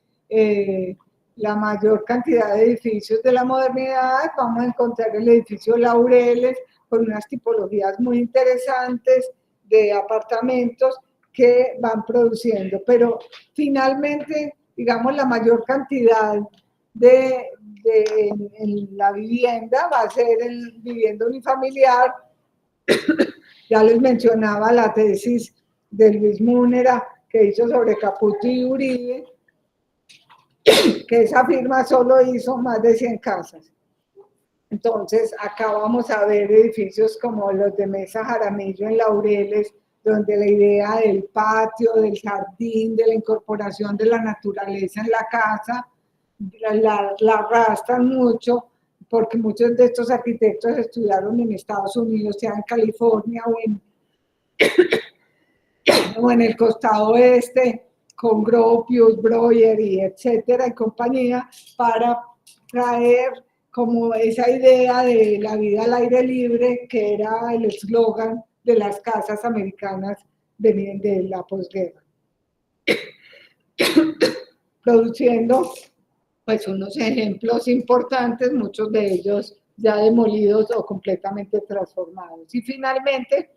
la mayor cantidad de edificios de la modernidad, vamos a encontrar el edificio Laureles con unas tipologías muy interesantes de apartamentos que van produciendo, pero finalmente, digamos, la mayor cantidad en la vivienda va a ser en vivienda unifamiliar. Ya les mencionaba la tesis de Luis Múnera que hizo sobre Caputo y Uribe, que esa firma solo hizo más de 100 casas. Entonces, acá vamos a ver edificios como los de Mesa Jaramillo en Laureles, donde la idea del patio, del jardín, de la incorporación de la naturaleza en la casa, la arrastran mucho, porque muchos de estos arquitectos estudiaron en Estados Unidos, sea en California o en el costado oeste, con Gropius, Breuer y etcétera y compañía, para traer como esa idea de la vida al aire libre, que era el eslogan de las casas americanas de la posguerra. Produciendo pues unos ejemplos importantes, muchos de ellos ya demolidos o completamente transformados. Y finalmente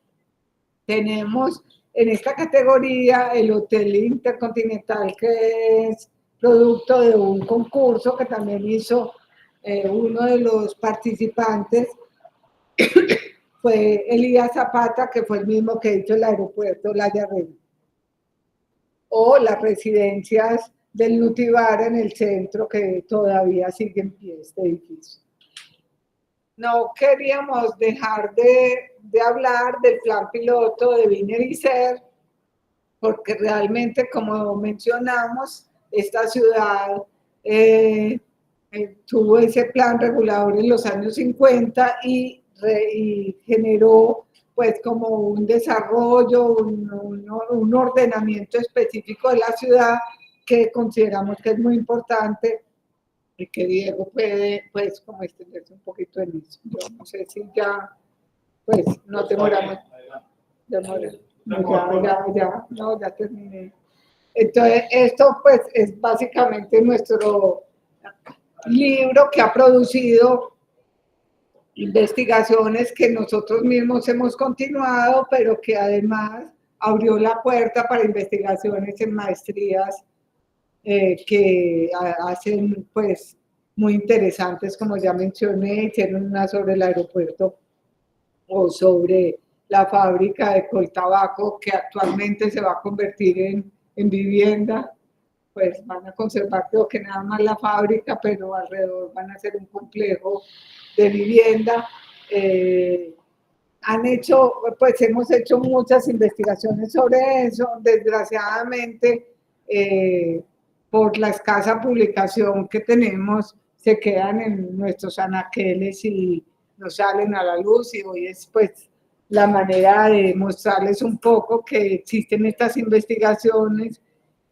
tenemos en esta categoría el Hotel Intercontinental, que es producto de un concurso que también hizo uno de los participantes, fue Elías Zapata, que fue el mismo que hizo el aeropuerto La Llarena, o las residencias del Nutivar en el centro, que todavía sigue en pie este edificio. No queríamos dejar de hablar del plan piloto de Wiener y Ser, porque realmente, como mencionamos, esta ciudad tuvo ese plan regulador en los años 50 y generó pues como un desarrollo, un ordenamiento específico de la ciudad que consideramos que es muy importante, y que Diego puede pues como extenderse un poquito en eso. Yo no sé si ya pues no demoramos. Ya terminé. Entonces, esto pues es básicamente nuestro libro, que ha producido investigaciones que nosotros mismos hemos continuado, pero que además abrió la puerta para investigaciones en maestrías que hacen pues muy interesantes, como ya mencioné. Hicieron una sobre el aeropuerto o sobre la fábrica de Coltabaco, que actualmente se va a convertir en vivienda. Pues van a conservar, creo que nada más la fábrica, pero alrededor van a hacer un complejo de vivienda. Hemos hecho muchas investigaciones sobre eso. Desgraciadamente, por la escasa publicación que tenemos, se quedan en nuestros anaqueles y no salen a la luz, y hoy es pues la manera de mostrarles un poco que existen estas investigaciones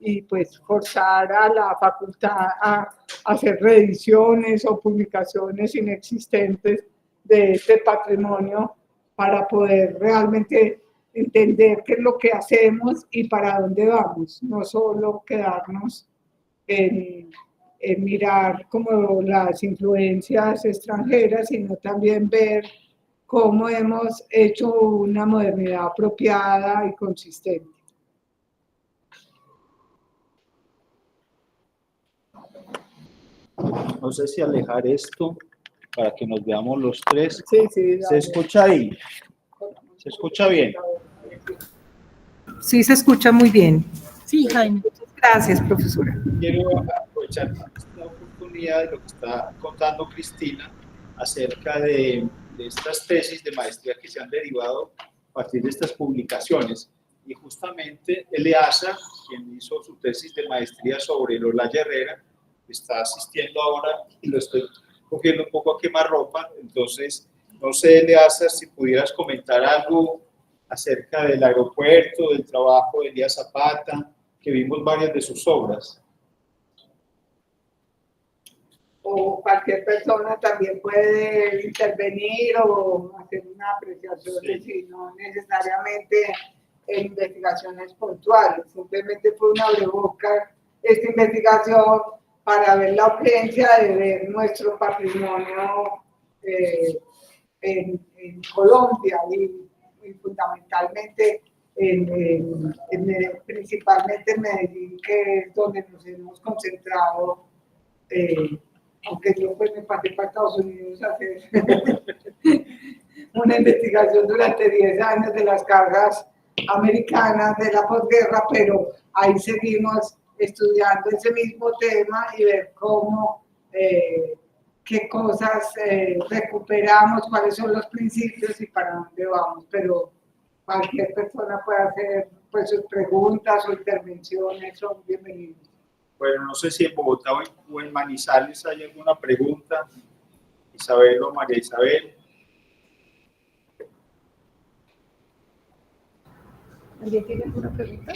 y pues forzar a la facultad a hacer reediciones o publicaciones inexistentes de este patrimonio para poder realmente entender qué es lo que hacemos y para dónde vamos, no solo quedarnos en mirar como las influencias extranjeras, sino también ver cómo hemos hecho una modernidad apropiada y consistente. No sé si alejar esto para que nos veamos los tres. Sí, sí, ¿Se escucha ahí? ¿Se escucha bien? Sí, se escucha muy bien. Sí, Jaime. Gracias, profesora. Quiero aprovechar esta oportunidad de lo que está contando Cristina acerca de estas tesis de maestría que se han derivado a partir de estas publicaciones. Y justamente Eleazar, quien hizo su tesis de maestría sobre Olaya Herrera, está asistiendo ahora y lo estoy cogiendo un poco a quemarropa. Entonces, no sé, Eleazar, si pudieras comentar algo acerca del aeropuerto, del trabajo de Elías Zapata, que vimos varias de sus obras. O cualquier persona también puede intervenir o hacer una apreciación, sí, no necesariamente en investigaciones puntuales, simplemente fue una abrebocas esta investigación para ver la urgencia de ver nuestro patrimonio en Colombia y fundamentalmente principalmente en Medellín, que es donde nos hemos concentrado, aunque yo pues me pasé para Estados Unidos a hacer una investigación durante 10 años de las cargas americanas de la posguerra, pero ahí seguimos estudiando ese mismo tema y ver cómo, qué cosas recuperamos, cuáles son los principios y para dónde vamos, pero cualquier persona puede hacer pues sus preguntas o intervenciones, son bienvenidos. Bueno, no sé si en Bogotá o en Manizales hay alguna pregunta. Isabel o María Isabel. ¿Alguien tiene alguna pregunta?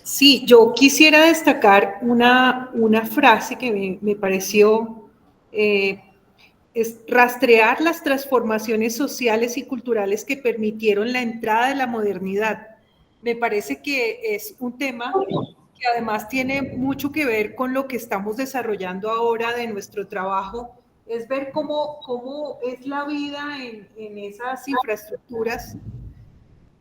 Sí, yo quisiera destacar una frase que me pareció, es rastrear las transformaciones sociales y culturales que permitieron la entrada de la modernidad. Me parece que es un tema que además tiene mucho que ver con lo que estamos desarrollando ahora de nuestro trabajo, es ver cómo es la vida en esas infraestructuras,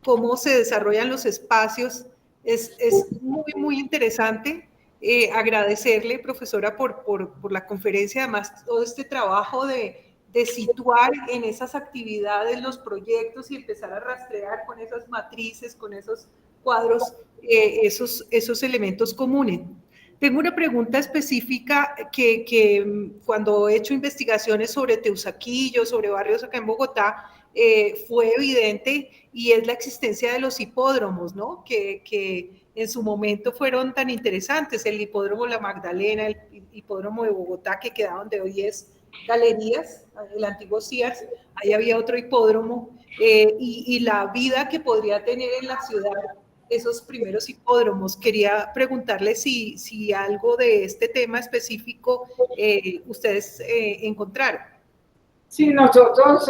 cómo se desarrollan los espacios. Es muy, muy interesante. Agradecerle, profesora, por la conferencia, además todo este trabajo de situar en esas actividades los proyectos y empezar a rastrear con esas matrices, con esos cuadros, esos elementos comunes. Tengo una pregunta específica que cuando he hecho investigaciones sobre Teusaquillo, sobre barrios acá en Bogotá, fue evidente, y es la existencia de los hipódromos, ¿no? Que en su momento fueron tan interesantes, el hipódromo La Magdalena, el hipódromo de Bogotá, que queda donde hoy es Galerías, el antiguo Sears, ahí había otro hipódromo, y la vida que podría tener en la ciudad esos primeros hipódromos. Quería preguntarle si algo de este tema específico ustedes encontraron. Sí, nosotros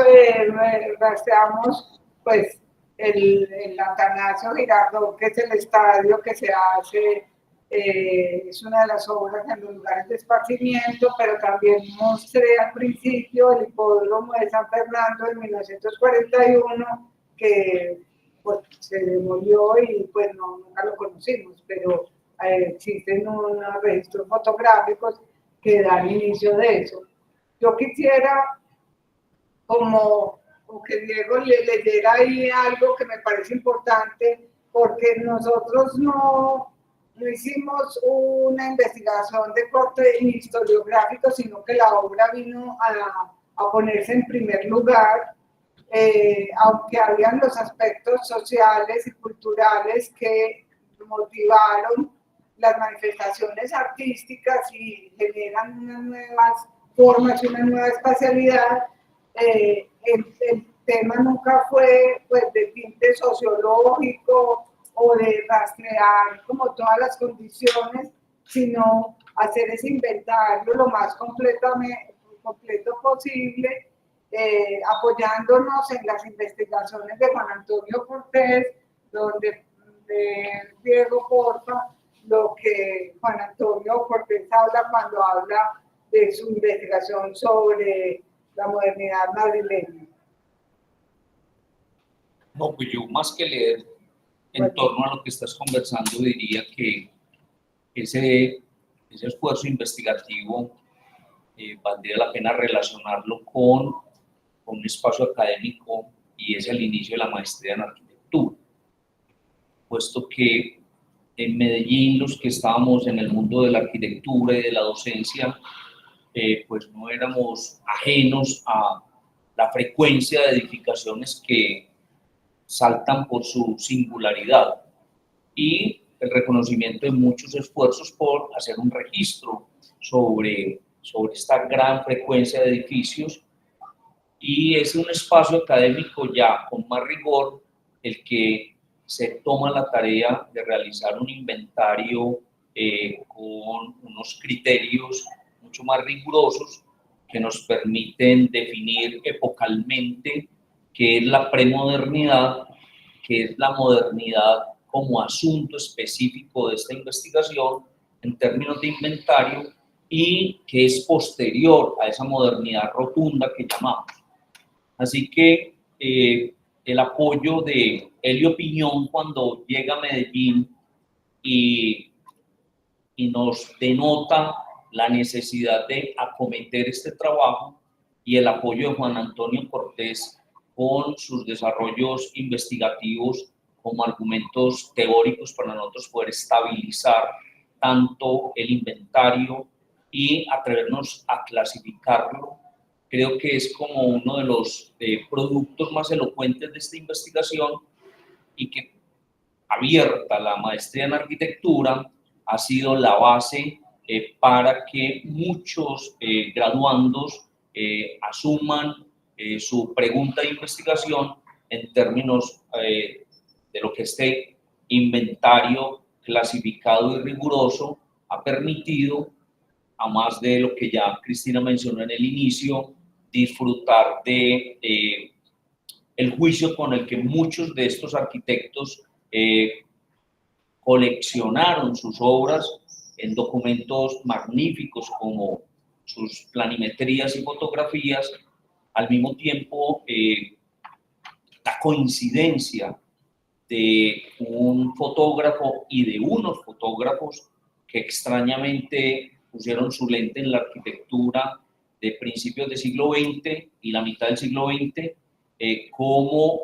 rastreamos pues el Atanasio Girardot, que es el estadio que se hace, es una de las obras en los lugares de esparcimiento, pero también mostré al principio el hipódromo de San Fernando en 1941, que pues, se demolió y pues nunca lo conocimos, pero existen unos registros fotográficos que dan inicio de eso. Yo quisiera como o que Diego le leyera ahí algo que me parece importante, porque nosotros no hicimos una investigación de corte historiográfico, sino que la obra vino a ponerse en primer lugar, aunque habían los aspectos sociales y culturales que motivaron las manifestaciones artísticas y generan unas nuevas formas y una nueva espacialidad. El tema nunca fue pues, de tinte sociológico o de rastrear como todas las condiciones, sino hacer ese inventario lo más completo posible, apoyándonos en las investigaciones de Juan Antonio Cortés, donde Diego porfa lo que Juan Antonio Cortés habla cuando habla de su investigación sobre la modernidad madrileña. No, pues yo más que leer en torno a lo que estás conversando, diría que ese esfuerzo investigativo valdría la pena relacionarlo con un espacio académico, y es el inicio de la maestría en arquitectura, puesto que en Medellín los que estábamos en el mundo de la arquitectura y de la docencia, pues no éramos ajenos a la frecuencia de edificaciones que saltan por su singularidad y el reconocimiento de muchos esfuerzos por hacer un registro sobre esta gran frecuencia de edificios, y es un espacio académico ya con más rigor el que se toma la tarea de realizar un inventario con unos criterios mucho más rigurosos que nos permiten definir epocalmente qué es la premodernidad, qué es la modernidad como asunto específico de esta investigación en términos de inventario, y que es posterior a esa modernidad rotunda que llamamos. Así que el apoyo de Elio Piñón cuando llega a Medellín y nos denota la necesidad de acometer este trabajo, y el apoyo de Juan Antonio Cortés con sus desarrollos investigativos como argumentos teóricos para nosotros poder estabilizar tanto el inventario y atrevernos a clasificarlo, creo que es como uno de los productos más elocuentes de esta investigación, y que abierta la maestría en arquitectura ha sido la base para que muchos graduandos asuman su pregunta de investigación en términos de lo que este inventario clasificado y riguroso ha permitido, a más de lo que ya Cristina mencionó en el inicio, disfrutar de el juicio con el que muchos de estos arquitectos coleccionaron sus obras en documentos magníficos como sus planimetrías y fotografías. Al mismo tiempo, la coincidencia de un fotógrafo y de unos fotógrafos que extrañamente pusieron su lente en la arquitectura de principios del siglo XX y la mitad del siglo XX, como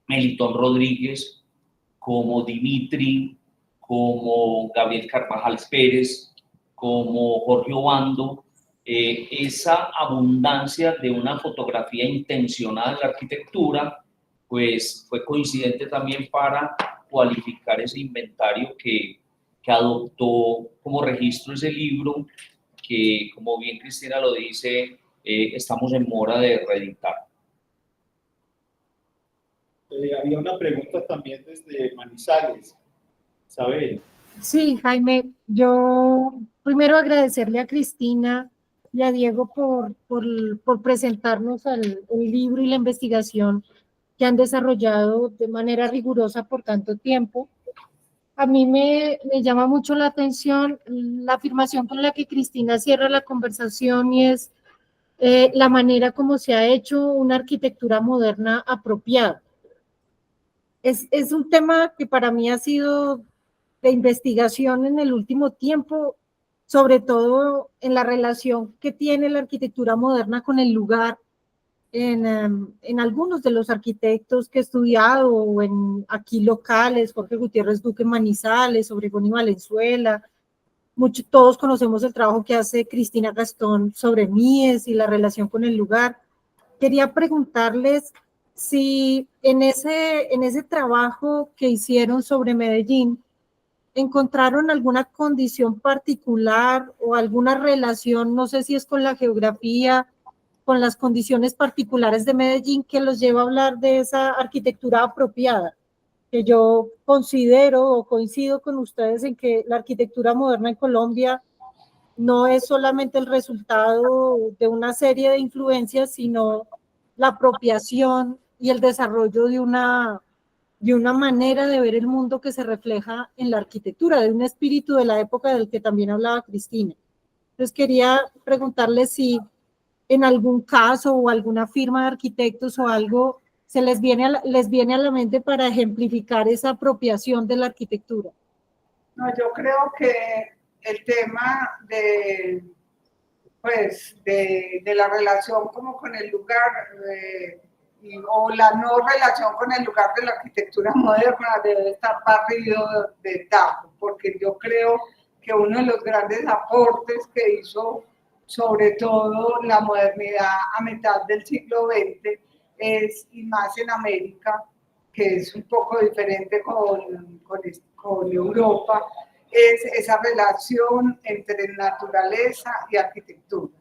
Melitón Rodríguez, como Dimitri, como Gabriel Carvajal Pérez, como Jorge Obando, esa abundancia de una fotografía intencionada en la arquitectura, pues fue coincidente también para cualificar ese inventario que adoptó como registro ese libro, que como bien Cristina lo dice, estamos en mora de reeditar. Había una pregunta también desde Manizales. Isabel. Sí, Jaime, yo primero agradecerle a Cristina y a Diego por presentarnos el libro y la investigación que han desarrollado de manera rigurosa por tanto tiempo. A mí me llama mucho la atención la afirmación con la que Cristina cierra la conversación, y es la manera como se ha hecho una arquitectura moderna apropiada. Es un tema que para mí ha sido de investigación en el último tiempo, sobre todo en la relación que tiene la arquitectura moderna con el lugar, en algunos de los arquitectos que he estudiado, o en aquí locales, Jorge Gutiérrez Duque en Manizales, Obregón y Valenzuela. Todos conocemos el trabajo que hace Cristina Gastón sobre Mies y la relación con el lugar. Quería preguntarles si en ese trabajo que hicieron sobre Medellín, ¿encontraron alguna condición particular o alguna relación, no sé si es con la geografía, con las condiciones particulares de Medellín, que los lleva a hablar de esa arquitectura apropiada? Que yo considero o coincido con ustedes en que la arquitectura moderna en Colombia no es solamente el resultado de una serie de influencias, sino la apropiación y el desarrollo de una manera de ver el mundo que se refleja en la arquitectura, de un espíritu de la época del que también hablaba Cristina. Entonces quería preguntarles si en algún caso o alguna firma de arquitectos o algo se les viene a la mente para ejemplificar esa apropiación de la arquitectura. No, yo creo que el tema pues, de la relación como con el lugar o la no relación con el lugar de la arquitectura moderna debe estar barrido de tajo, porque yo creo que uno de los grandes aportes que hizo sobre todo la modernidad a mitad del siglo XX es, y más en América, que es un poco diferente con Europa, es esa relación entre naturaleza y arquitectura.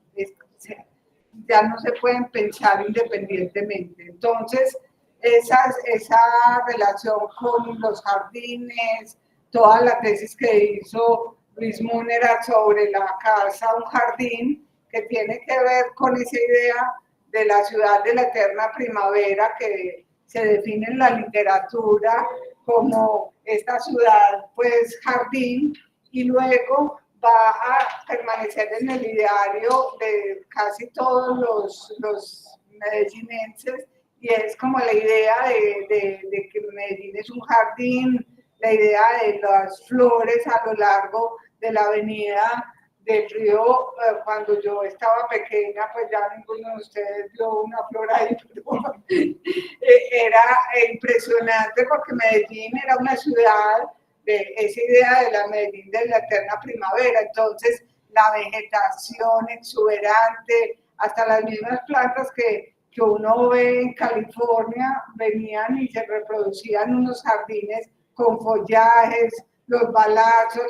Ya no se pueden pensar independientemente. Entonces, esa relación con los jardines, toda la tesis que hizo Luis Múnera sobre la casa, un jardín, que tiene que ver con esa idea de la ciudad de la eterna primavera que se define en la literatura como esta ciudad, pues jardín, y luego va a permanecer en el ideario de casi todos los medellinenses, y es como la idea de que Medellín es un jardín, la idea de las flores a lo largo de la avenida del río. Cuando yo estaba pequeña, pues ya ninguno de ustedes vio una flor ahí, pero era impresionante porque Medellín era una ciudad de esa idea de la Medellín de la eterna primavera. Entonces la vegetación exuberante, hasta las mismas plantas que uno ve en California, venían y se reproducían en unos jardines con follajes, los balazos,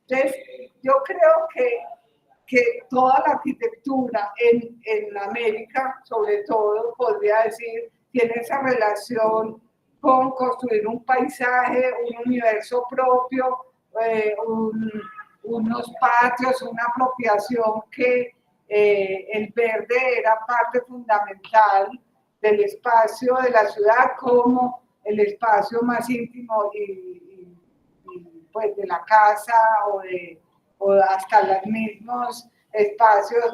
Entonces, yo creo que toda la arquitectura en América, sobre todo, podría decir, tiene esa relación con construir un paisaje, un universo propio, unos patios, una apropiación que el verde era parte fundamental del espacio de la ciudad como el espacio más íntimo y pues de la casa o hasta los mismos espacios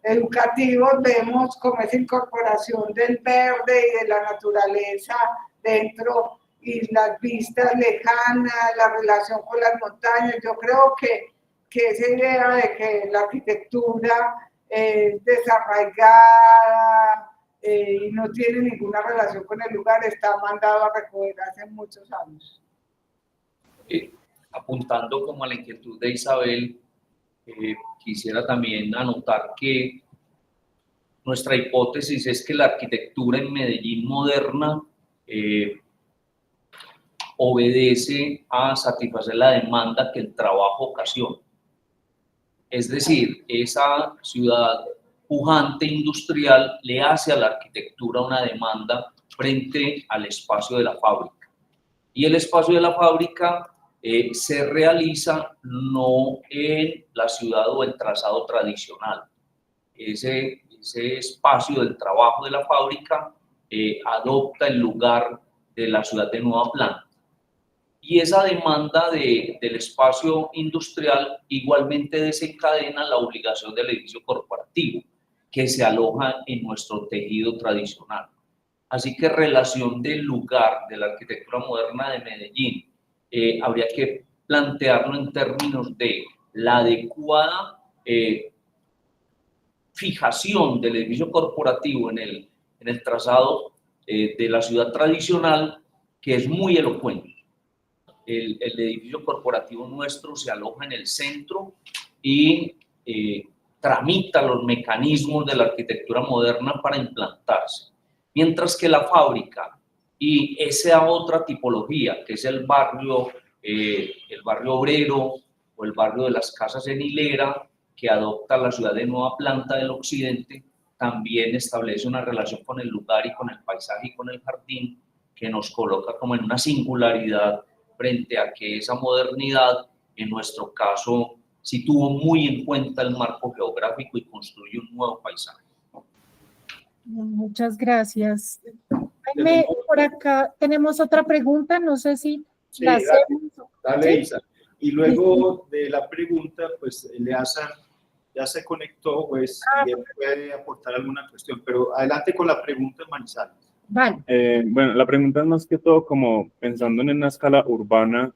educativos. Vemos como esa incorporación del verde y de la naturaleza dentro, y las vistas lejanas, la relación con las montañas. Yo creo que esa idea de que la arquitectura es desarraigada y no tiene ninguna relación con el lugar está mandado a recoger hace muchos años. Apuntando como a la inquietud de Isabel, quisiera también anotar que nuestra hipótesis es que la arquitectura en Medellín moderna obedece a satisfacer la demanda que el trabajo ocasiona. Es decir, esa ciudad pujante industrial le hace a la arquitectura una demanda frente al espacio de la fábrica. Y el espacio de la fábrica se realiza no en la ciudad o el trazado tradicional. Ese espacio del trabajo de la fábrica adopta el lugar de la ciudad de nueva planta. Y esa demanda del espacio industrial igualmente desencadena la obligación del edificio corporativo, que se aloja en nuestro tejido tradicional. Así que relación del lugar de la arquitectura moderna de Medellín habría que plantearlo en términos de la adecuada fijación del edificio corporativo en el trazado de la ciudad tradicional que es muy elocuente. El edificio corporativo nuestro se aloja en el centro y tramita los mecanismos de la arquitectura moderna para implantarse. Mientras que la fábrica y esa otra tipología, que es el barrio obrero o el barrio de las casas en hilera, que adopta la ciudad de nueva planta del occidente, también establece una relación con el lugar y con el paisaje y con el jardín que nos coloca como en una singularidad frente a que esa modernidad, en nuestro caso, sí tuvo muy en cuenta el marco geográfico y construye un nuevo paisaje. Muchas gracias. Jaime, por acá tenemos otra pregunta, no sé si la hacemos. Dale, ¿Sí? Isa. Y luego de la pregunta, pues Eleazar ya se conectó, pues y él puede aportar alguna cuestión, pero adelante con la pregunta en Manizales. Vale. Bueno, la pregunta es más que todo como pensando en una escala urbana,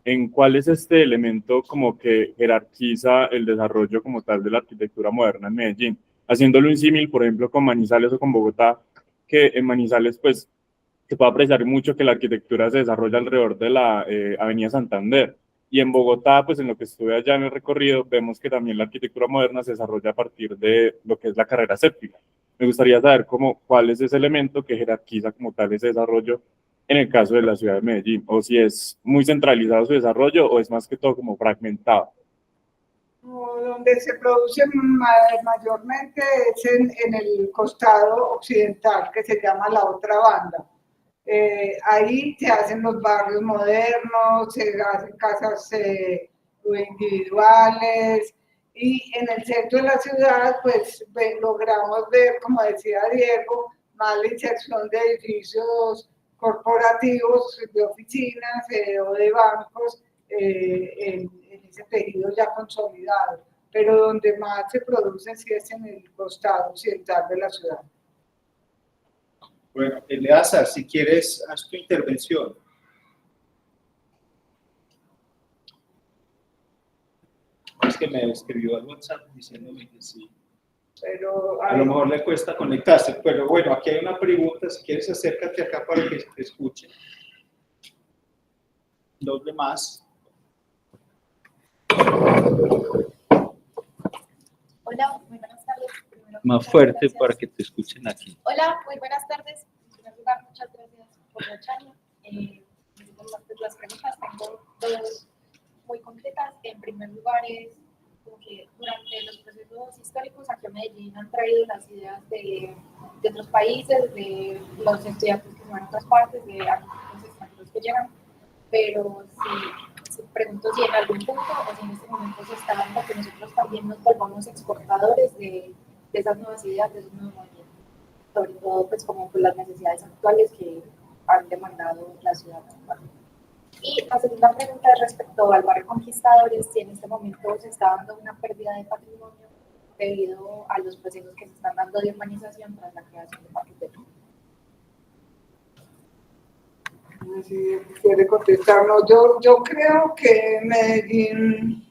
¿en cuál es este elemento como que jerarquiza el desarrollo como tal de la arquitectura moderna en Medellín? Haciéndolo un símil, por ejemplo, con Manizales o con Bogotá, que en Manizales pues se puede apreciar mucho que la arquitectura se desarrolla alrededor de la Avenida Santander. Y en Bogotá, pues en lo que estuve allá en el recorrido, vemos que también la arquitectura moderna se desarrolla a partir de lo que es la carrera séptica. Me gustaría saber cuál es ese elemento que jerarquiza como tal ese desarrollo en el caso de la ciudad de Medellín, o si es muy centralizado su desarrollo o es más que todo como fragmentado. Donde se produce mayormente es en el costado occidental, que se llama la otra banda. Ahí se hacen los barrios modernos, se hacen casas individuales, y en el centro de la ciudad pues logramos ver, como decía Diego, más la inserción de edificios corporativos, de oficinas o de bancos en ese tejido ya consolidado, pero donde más se produce sí es en el costado occidental de la ciudad. Bueno, Eleazar, si quieres, haz tu intervención. Es que me escribió al WhatsApp diciéndome que sí. Pero a lo mejor le cuesta conectarse, pero bueno, aquí hay una pregunta, si quieres acércate acá para que te escuchen. Los demás. Hola, muy buenas tardes. Primero, más fuerte para que te escuchen aquí. Hola, muy buenas tardes. En primer lugar, muchas gracias por la charla. Las preguntas tengo dos muy concretas. En primer lugar es como que durante los procesos históricos aquí a Medellín han traído las ideas de otros países, de los estudiantes que van a otras partes, de arquitectos extranjeros que llegan, pero si pregunto si en algún punto o si en este momento se está dando que nosotros también nos volvamos exportadores de esas nuevas ideas, de esos nuevos movimientos, sobre todo pues como por las necesidades actuales que han demandado la ciudad. Y la segunda pregunta es respecto al barrio Conquistadores, si en este momento se está dando una pérdida de patrimonio debido a los procesos que se están dando de urbanización tras la creación de parques de Turismo. Si quiere contestarnos, yo creo que Medellín,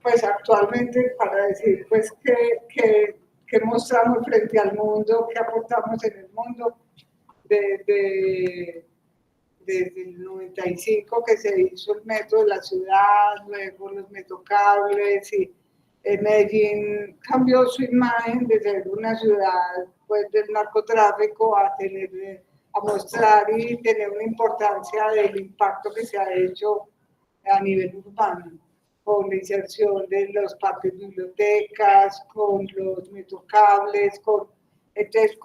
pues actualmente, para decir pues que mostramos frente al mundo, que aportamos en el mundo, desde el 95 que se hizo el metro de la ciudad, luego los metrocables, y Medellín cambió su imagen de ser una ciudad pues del narcotráfico a mostrar y tener una importancia del impacto que se ha hecho a nivel urbano, con la inserción de los parques bibliotecas, con los metrocables, entonces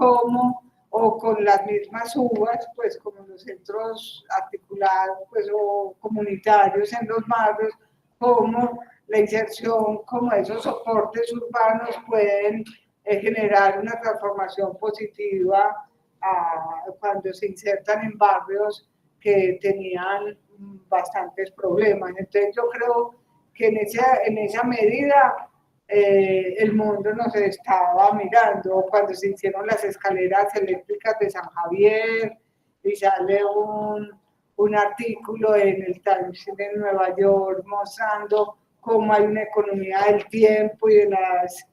o con las mismas UBAs, pues como los centros articulados pues, o comunitarios en los barrios, como la inserción, como esos soportes urbanos pueden generar una transformación positiva cuando se insertan en barrios que tenían bastantes problemas. Entonces yo creo que en esa medida el mundo nos estaba mirando. Cuando se hicieron las escaleras eléctricas de San Javier y sale un artículo en el Times de Nueva York mostrando cómo hay una economía del tiempo y de las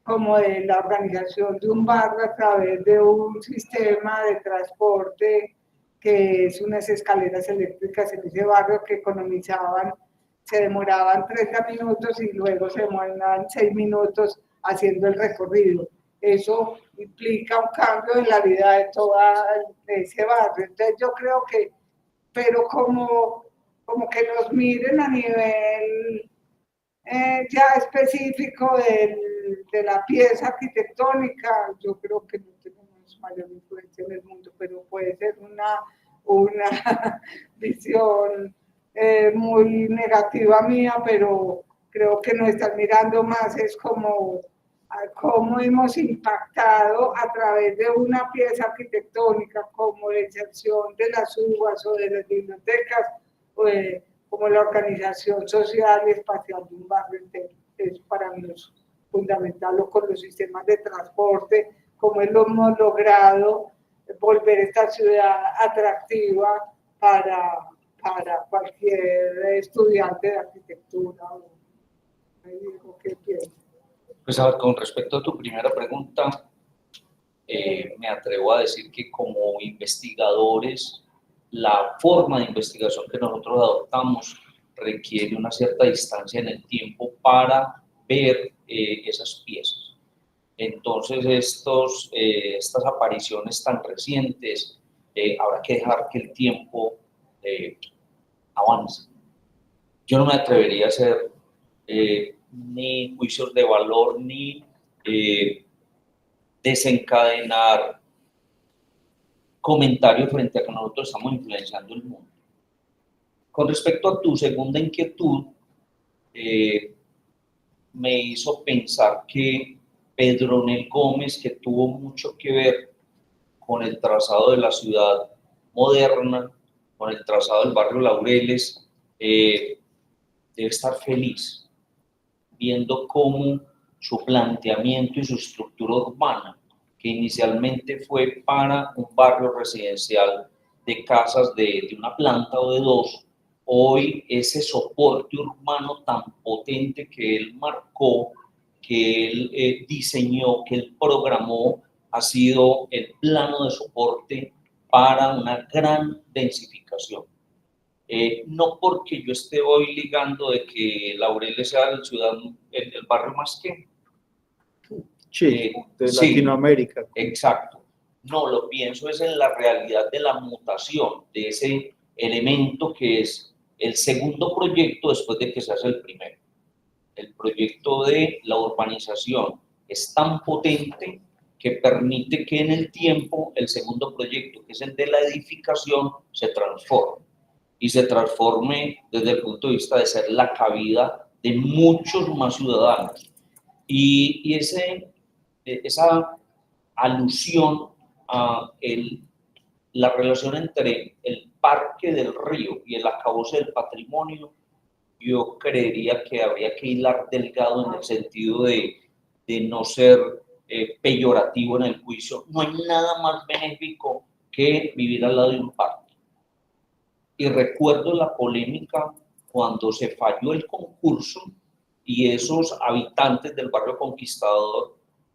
como de la organización de un barrio a través de un sistema de transporte que es unas escaleras eléctricas en ese barrio que economizaban, se demoraban 30 minutos y luego se demoraban 6 minutos haciendo el recorrido. Eso implica un cambio en la vida de de ese barrio. Entonces yo creo que, pero como que nos miren a nivel ya específico de la pieza arquitectónica, yo creo que no tenemos mayor influencia en el mundo, pero puede ser una visión muy negativa mía, pero creo que nos están mirando más, es como cómo hemos impactado a través de una pieza arquitectónica como la inserción de las uvas o de las bibliotecas, como la organización social y espacial de un barrio entero. Eso para mí es fundamental, o con los sistemas de transporte, cómo hemos logrado volver esta ciudad atractiva para cualquier estudiante de arquitectura. ¿Qué piensas? Pues a ver, con respecto a tu primera pregunta, me atrevo a decir que como investigadores, la forma de investigación que nosotros adoptamos requiere una cierta distancia en el tiempo para ver esas piezas. Entonces, estas apariciones tan recientes, habrá que dejar que el tiempo avance. Yo no me atrevería a hacer ni juicios de valor, ni desencadenar comentarios frente a que nosotros estamos influenciando el mundo. Con respecto a tu segunda inquietud, me hizo pensar que Pedronel Gómez, que tuvo mucho que ver con el trazado de la ciudad moderna, con el trazado del barrio Laureles, debe estar feliz viendo cómo su planteamiento y su estructura urbana, que inicialmente fue para un barrio residencial de casas de una planta o de dos, hoy ese soporte urbano tan potente que él marcó, que él diseñó, que él programó, ha sido el plano de soporte para una gran densificación. No porque yo esté hoy ligando de que Laureles sea el barrio más que de Latinoamérica. Exacto. No, lo pienso es en la realidad de la mutación de ese elemento que es el segundo proyecto después de que se hace el primero. El proyecto de la urbanización es tan potente que permite que en el tiempo el segundo proyecto, que es el de la edificación, se transforme. Y se transforme desde el punto de vista de ser la cabida de muchos más ciudadanos. Y esa alusión a la relación entre el Parque del Río y el acabose del patrimonio, yo creería que habría que hilar delgado en el sentido de no ser peyorativo en el juicio. No hay nada más benéfico que vivir al lado de un parque. Y recuerdo la polémica cuando se falló el concurso y esos habitantes del barrio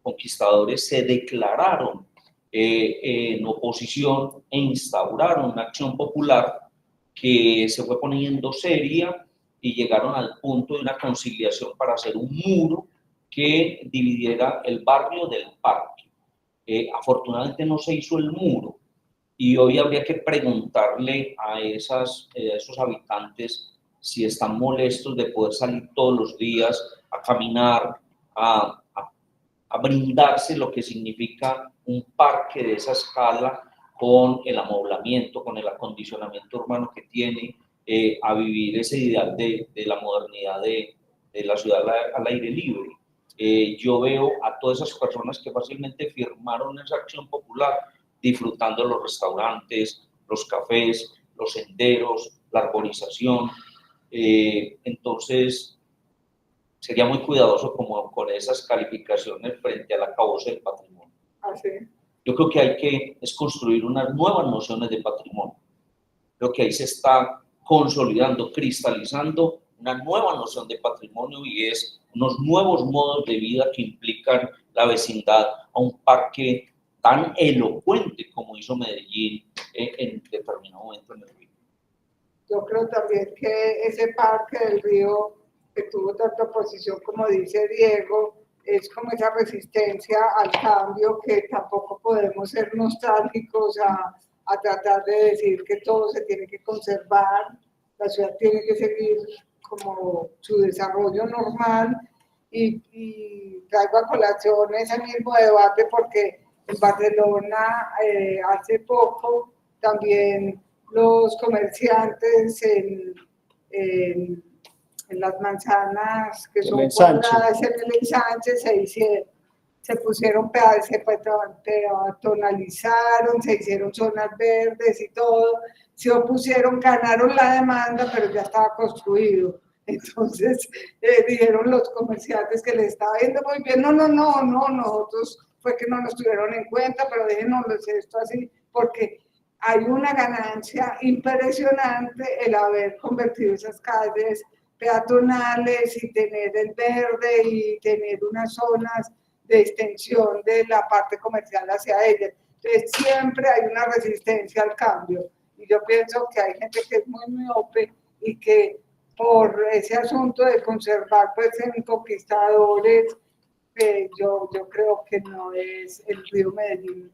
Conquistadores se declararon en oposición e instauraron una acción popular que se fue poniendo seria y llegaron al punto de una conciliación para hacer un muro que dividiera el barrio del parque. Afortunadamente no se hizo el muro. Y hoy habría que preguntarle a esos habitantes si están molestos de poder salir todos los días a caminar, a brindarse lo que significa un parque de esa escala con el amoblamiento, con el acondicionamiento urbano que tiene, a vivir ese ideal de la modernidad de la ciudad al aire libre. Yo veo a todas esas personas que fácilmente firmaron esa acción popular disfrutando los restaurantes, los cafés, los senderos, la arborización. Entonces, sería muy cuidadoso como con esas calificaciones frente al acabose del patrimonio. ¿Sí? Yo creo que hay que construir unas nuevas nociones de patrimonio. Creo que ahí se está consolidando, cristalizando una nueva noción de patrimonio y es unos nuevos modos de vida que implican la vecindad a un parque tan elocuente como hizo Medellín en determinado momento en el río. Yo creo también que ese parque del río que tuvo tanta oposición, como dice Diego, es como esa resistencia al cambio que tampoco podemos ser nostálgicos a tratar de decir que todo se tiene que conservar, la ciudad tiene que seguir como su desarrollo normal y traigo a colación ese mismo debate porque en Barcelona hace poco también los comerciantes en las manzanas que son cuadradas en el ensanche se pusieron pedazos, se peatonalizaron, se hicieron zonas verdes y todo, se opusieron, ganaron la demanda, pero ya estaba construido. Entonces dijeron los comerciantes que les estaba yendo muy bien, no, nosotros fue que no nos tuvieron en cuenta, pero déjenos esto así, porque hay una ganancia impresionante el haber convertido esas calles peatonales y tener el verde y tener unas zonas de extensión de la parte comercial hacia ellas. Entonces siempre hay una resistencia al cambio y yo pienso que hay gente que es muy miope y que por ese asunto de conservar pues en conquistadores, yo creo que no es el río Medellín.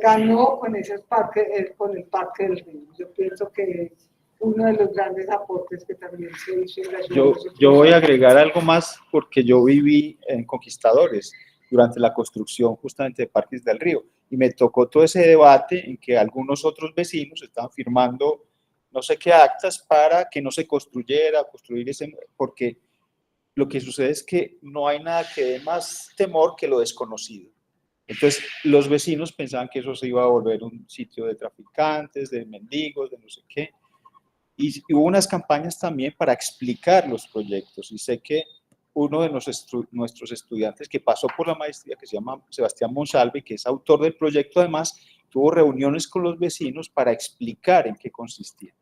Ganó con esos parques, con el Parque del Río. Yo pienso que es uno de los grandes aportes que también se hizo en la ciudad. Yo voy a agregar algo más porque yo viví en Conquistadores durante la construcción justamente de Parques del Río y me tocó todo ese debate en que algunos otros vecinos estaban firmando no sé qué actas para que no se construyera, porque lo que sucede es que no hay nada que dé más temor que lo desconocido. Entonces, los vecinos pensaban que eso se iba a volver un sitio de traficantes, de mendigos, de no sé qué. Y hubo unas campañas también para explicar los proyectos. Y sé que uno de nuestros estudiantes que pasó por la maestría, que se llama Sebastián Monsalve, que es autor del proyecto, además, tuvo reuniones con los vecinos para explicar en qué consistía.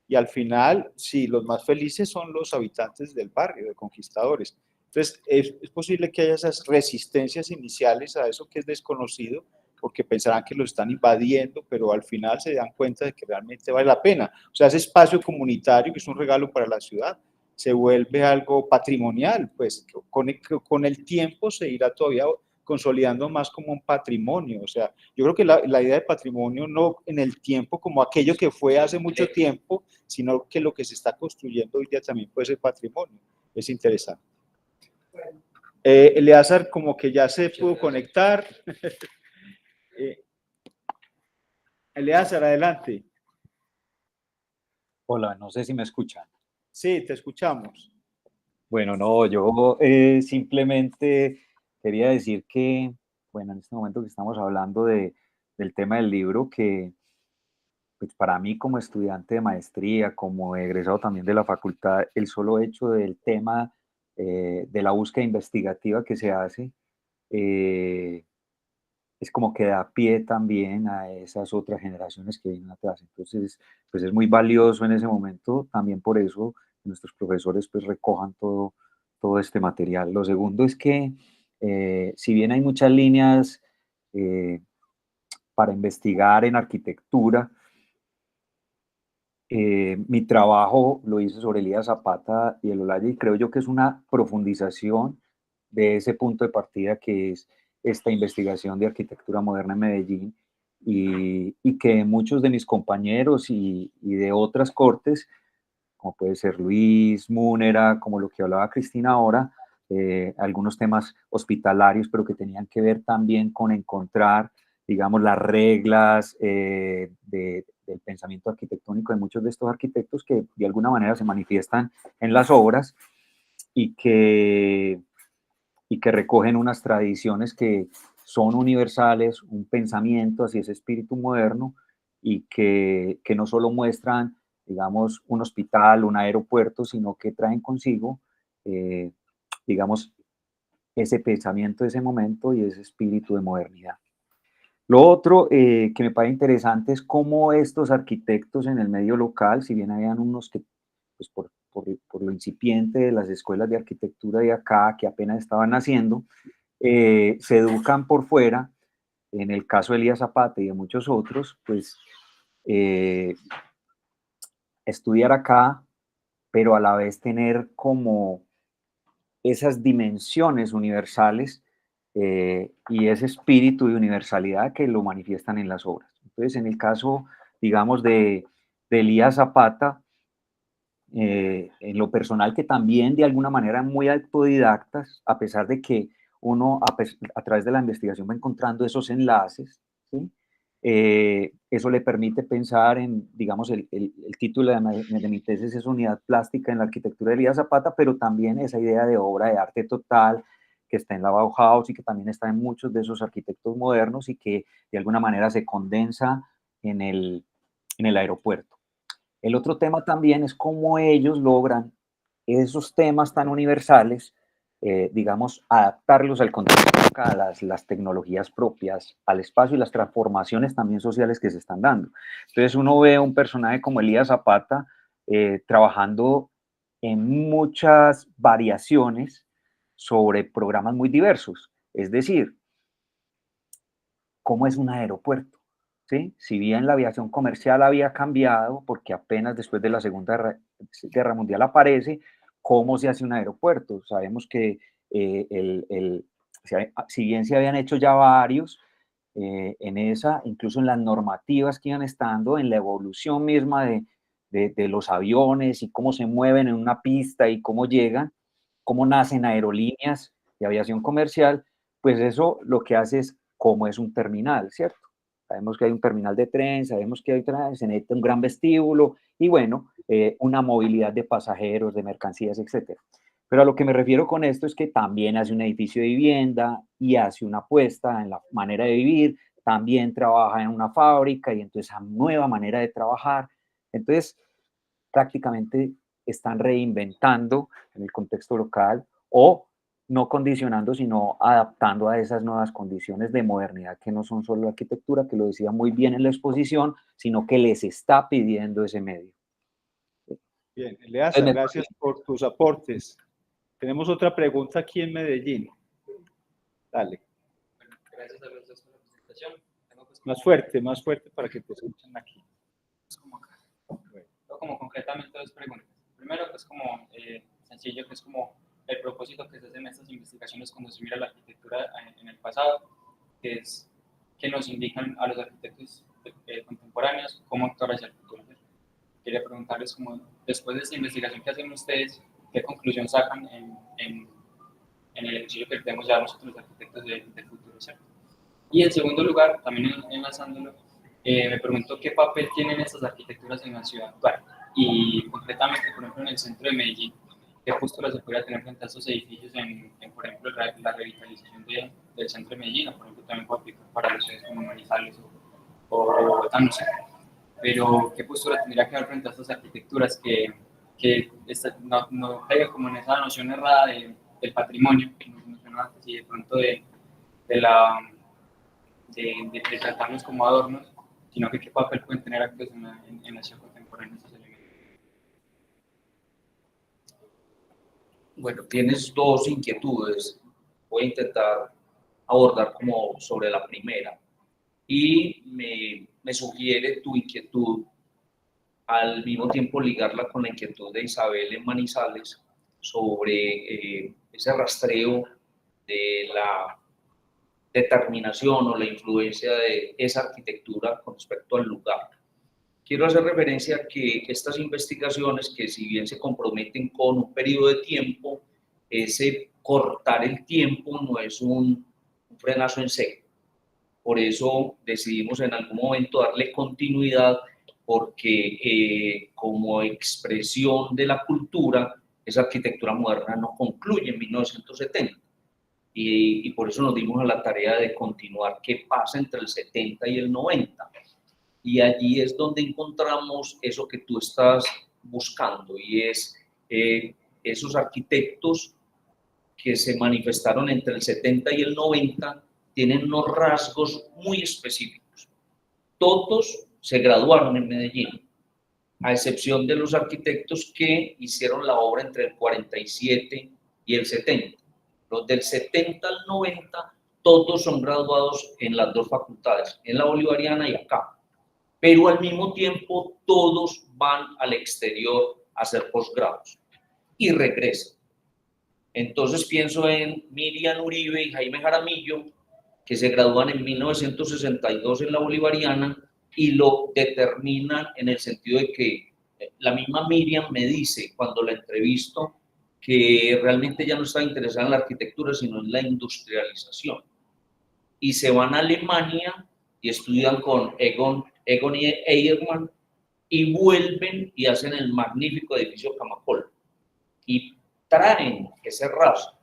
Y al final, sí, los más felices son los habitantes del barrio, de Conquistadores. Entonces, es posible que haya esas resistencias iniciales a eso que es desconocido, porque pensarán que lo están invadiendo, pero al final se dan cuenta de que realmente vale la pena. O sea, ese espacio comunitario, que es un regalo para la ciudad, se vuelve algo patrimonial, pues con el tiempo se irá todavía consolidando más como un patrimonio. O sea, yo creo que la idea de patrimonio no en el tiempo como aquello que fue hace mucho tiempo, sino que lo que se está construyendo hoy día también puede ser patrimonio. Es interesante. Eleazar como que ya se pudo conectar. Eleazar, adelante. Hola, no sé si me escuchan. Sí, te escuchamos. Bueno, no, yo simplemente quería decir que, bueno, en este momento que estamos hablando del tema del libro, que pues para mí como estudiante de maestría, como egresado también de la facultad, el solo hecho del tema de la búsqueda investigativa que se hace, es como que da pie también a esas otras generaciones que vienen atrás. Entonces, pues es muy valioso en ese momento, también por eso nuestros profesores pues recojan todo este material. Lo segundo es que, si bien hay muchas líneas para investigar en arquitectura, mi trabajo lo hice sobre Elías Zapata y el Olaya y creo yo que es una profundización de ese punto de partida que es esta investigación de arquitectura moderna en Medellín y que muchos de mis compañeros y de otras cortes, como puede ser Luis, Múnera, como lo que hablaba Cristina ahora, algunos temas hospitalarios, pero que tenían que ver también con encontrar, digamos, las reglas del pensamiento arquitectónico de muchos de estos arquitectos que de alguna manera se manifiestan en las obras y que recogen unas tradiciones que son universales, un pensamiento hacia ese espíritu moderno y que no solo muestran, digamos, un hospital, un aeropuerto, sino que traen consigo, digamos, ese pensamiento de ese momento y ese espíritu de modernidad. Lo otro que me parece interesante es cómo estos arquitectos en el medio local, si bien habían unos que, pues por lo incipiente de las escuelas de arquitectura de acá, que apenas estaban naciendo, se educan por fuera. En el caso de Elías Zapata y de muchos otros, pues estudiar acá, pero a la vez tener como esas dimensiones universales y ese espíritu de universalidad que lo manifiestan en las obras. Entonces, en el caso, digamos, de Elías Zapata, en lo personal, que también de alguna manera muy autodidactas, a pesar de que uno a través de la investigación va encontrando esos enlaces, ¿sí? Eso le permite pensar en, digamos, el título de mi tesis es Unidad Plástica en la Arquitectura de Elías Zapata, pero también esa idea de obra de arte total que está en la Bauhaus y que también está en muchos de esos arquitectos modernos y que de alguna manera se condensa en el aeropuerto. El otro tema también es cómo ellos logran esos temas tan universales, digamos, adaptarlos al contexto local, a las tecnologías propias, al espacio y las transformaciones también sociales que se están dando. Entonces uno ve a un personaje como Elías Zapata trabajando en muchas variaciones sobre programas muy diversos. Es decir, ¿cómo es un aeropuerto? ¿Sí? Si bien la aviación comercial había cambiado, porque apenas después de la Segunda Guerra Mundial aparece, ¿cómo se hace un aeropuerto? Sabemos que si bien se habían hecho ya varios, en esa, incluso en las normativas que iban estando, en la evolución misma de los aviones y cómo se mueven en una pista y cómo llegan, cómo nacen aerolíneas de aviación comercial, pues eso lo que hace es cómo es un terminal, ¿cierto? Sabemos que hay un terminal de tren, sabemos que se necesita un gran vestíbulo y bueno, una movilidad de pasajeros, de mercancías, etc. Pero a lo que me refiero con esto es que también hace un edificio de vivienda y hace una apuesta en la manera de vivir, también trabaja en una fábrica y entonces esa nueva manera de trabajar. Entonces, prácticamente están reinventando en el contexto local o no condicionando, sino adaptando a esas nuevas condiciones de modernidad que no son solo la arquitectura, que lo decía muy bien en la exposición, sino que les está pidiendo ese medio. Bien, Eleazar, gracias por tus aportes. Tenemos otra pregunta aquí en Medellín. Dale. Bueno, gracias a los dos por la presentación. Más fuerte para que te escuchen aquí. Es como acá. Bueno. Como concretamente dos preguntas. Primero, pues como sencillo, que es como el propósito que se hace en estas investigaciones cuando se mira la arquitectura en el pasado, que es que nos indican a los arquitectos contemporáneos cómo actuar hacia el futuro. Quería preguntarles, como, después de esta investigación que hacen ustedes, ¿qué conclusión sacan en el ejercicio que tenemos ya nosotros los arquitectos del futuro, ¿cierto? Y en segundo lugar, también enlazándolo, me pregunto qué papel tienen estas arquitecturas en la ciudad actual y concretamente, por ejemplo, en el centro de Medellín, qué postura se podría tener frente a estos edificios por ejemplo, la revitalización del centro de Medellín, o por ejemplo, también puede aplicar para las ciudades como Manizales o Bogotá, no sé. Pero qué postura tendría que haber frente a estas arquitecturas que no caiga como en esa noción errada del patrimonio, que nos mencionaba antes, y de pronto de tratarnos como adornos, sino que qué papel pueden tener actos en la ciudad contemporánea esos elementos. Bueno, tienes dos inquietudes. Voy a intentar abordar como sobre la primera. Y me sugiere tu inquietud, al mismo tiempo ligarla con la inquietud de Isabel en Manizales sobre ese rastreo de la determinación o la influencia de esa arquitectura con respecto al lugar. Quiero hacer referencia a que estas investigaciones, que si bien se comprometen con un periodo de tiempo, ese cortar el tiempo no es un frenazo en seco. Por eso decidimos en algún momento darle continuidad, porque como expresión de la cultura, esa arquitectura moderna no concluye en 1970. Y por eso nos dimos a la tarea de continuar qué pasa entre el 70 y el 90. Y allí es donde encontramos eso que tú estás buscando, y es esos arquitectos que se manifestaron entre el 70 y el 90 tienen unos rasgos muy específicos. Todos se graduaron en Medellín. a excepción de los arquitectos que hicieron la obra entre el 47 y el 70. Los del 70 al 90, todos son graduados en las dos facultades, en la Bolivariana y acá. Pero al mismo tiempo, todos van al exterior a hacer posgrados y regresan. Entonces pienso en Miriam Uribe y Jaime Jaramillo, que se gradúan en 1962 en la Bolivariana y lo determinan en el sentido de que la misma Miriam me dice cuando la entrevisto que realmente ya no está interesada en la arquitectura, sino en la industrialización. Y se van a Alemania y estudian con Egon Eiermann y vuelven y hacen el magnífico edificio Camacol. Y traen ese rasgo.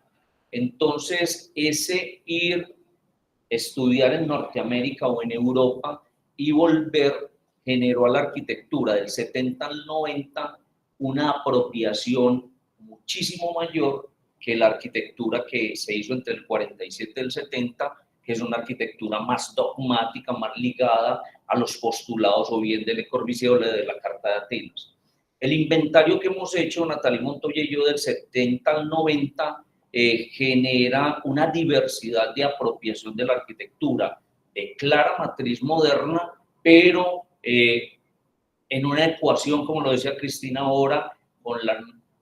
Entonces, ese ir, estudiar en Norteamérica o en Europa y volver generó a la arquitectura del 70 al 90 una apropiación muchísimo mayor que la arquitectura que se hizo entre el 47 y el 70, que es una arquitectura más dogmática, más ligada a los postulados o bien de Le Corbusier o de la Carta de Atenas. El inventario que hemos hecho, Natalie Montoya y yo, del 70 al 90, genera una diversidad de apropiación de la arquitectura, de clara matriz moderna, pero en una ecuación, como lo decía Cristina ahora,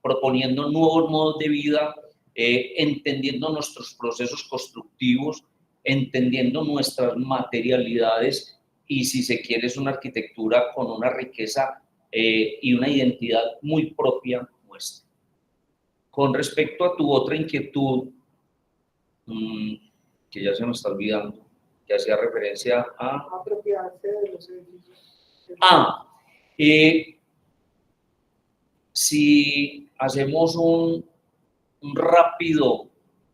proponiendo nuevos modos de vida, entendiendo nuestros procesos constructivos, entendiendo nuestras materialidades y, si se quiere, es una arquitectura con una riqueza y una identidad muy propia nuestra. Con respecto a tu otra inquietud, que ya se me está olvidando, que hacía referencia a... Apropiarse de los edificios. Si hacemos un rápido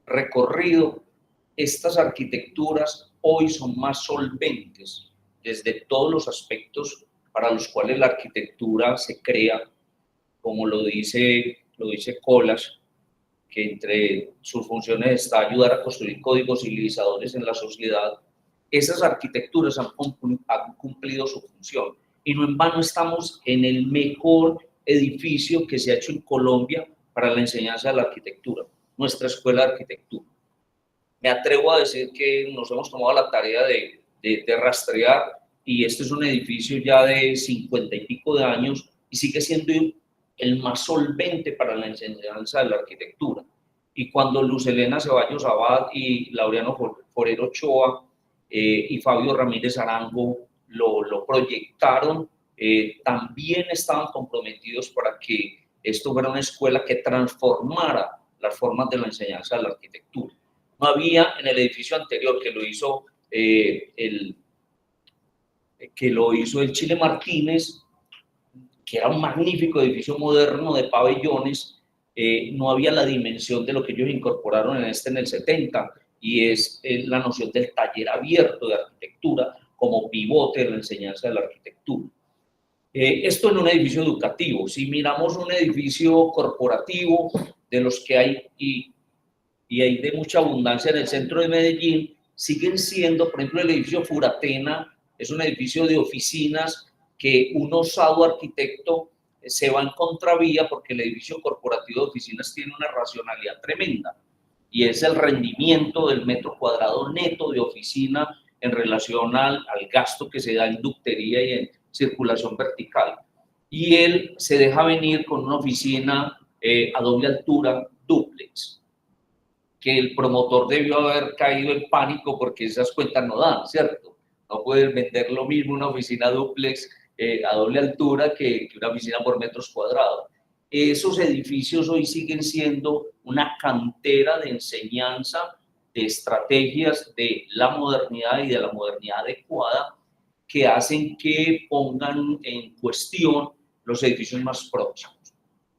recorrido, estas arquitecturas hoy son más solventes desde todos los aspectos para los cuales la arquitectura se crea, como lo dice Collage, que entre sus funciones está ayudar a construir códigos civilizadores en la sociedad. Esas arquitecturas han cumplido su función y no en vano estamos en el mejor edificio que se ha hecho en Colombia para la enseñanza de la arquitectura, nuestra Escuela de Arquitectura. Me atrevo a decir que nos hemos tomado la tarea de rastrear, y este es un edificio ya de 50 y pico de años y sigue siendo el más solvente para la enseñanza de la arquitectura. Y cuando Luz Helena Ceballos Abad y Laureano Forero Ochoa y Fabio Ramírez Arango lo proyectaron, también estaban comprometidos para que esto fuera una escuela que transformara las formas de la enseñanza de la arquitectura. No había en el edificio anterior, que lo hizo el Chile Martínez, que era un magnífico edificio moderno de pabellones, no había la dimensión de lo que ellos incorporaron en el 70, y es la noción del taller abierto de arquitectura como pivote de la enseñanza de la arquitectura. Esto en un edificio educativo. Si miramos un edificio corporativo, de los que hay, y hay de mucha abundancia en el centro de Medellín, siguen siendo, por ejemplo, el edificio Furatena, es un edificio de oficinas que un osado arquitecto se va en contravía, porque el edificio corporativo de oficinas tiene una racionalidad tremenda, y es el rendimiento del metro cuadrado neto de oficina en relación al gasto que se da en ductería y en circulación vertical. Y él se deja venir con una oficina a doble altura, dúplex, que el promotor debió haber caído en pánico porque esas cuentas no dan, ¿cierto? No puedes vender lo mismo una oficina dúplex a doble altura que una oficina por metros cuadrados. Esos edificios hoy siguen siendo una cantera de enseñanza, de estrategias de la modernidad y de la modernidad adecuada, que hacen que pongan en cuestión los edificios más próximos.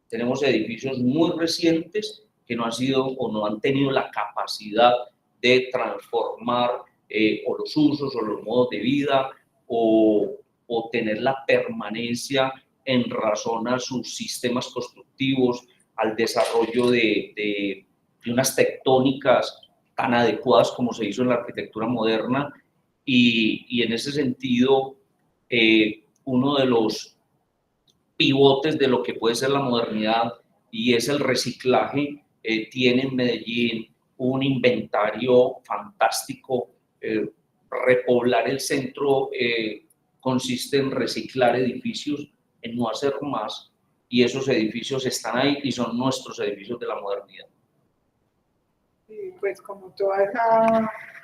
Tenemos edificios muy recientes que no han sido o no han tenido la capacidad de transformar o los usos o los modos de vida o tener la permanencia en razón a sus sistemas constructivos, al desarrollo de unas tectónicas tan adecuadas como se hizo en la arquitectura moderna. Y en ese sentido, uno de los pivotes de lo que puede ser la modernidad y es el reciclaje. Tiene en Medellín un inventario fantástico. Repoblar el centro consiste en reciclar edificios, en no hacer más, y esos edificios están ahí y son nuestros edificios de la modernidad. Y pues como todo ese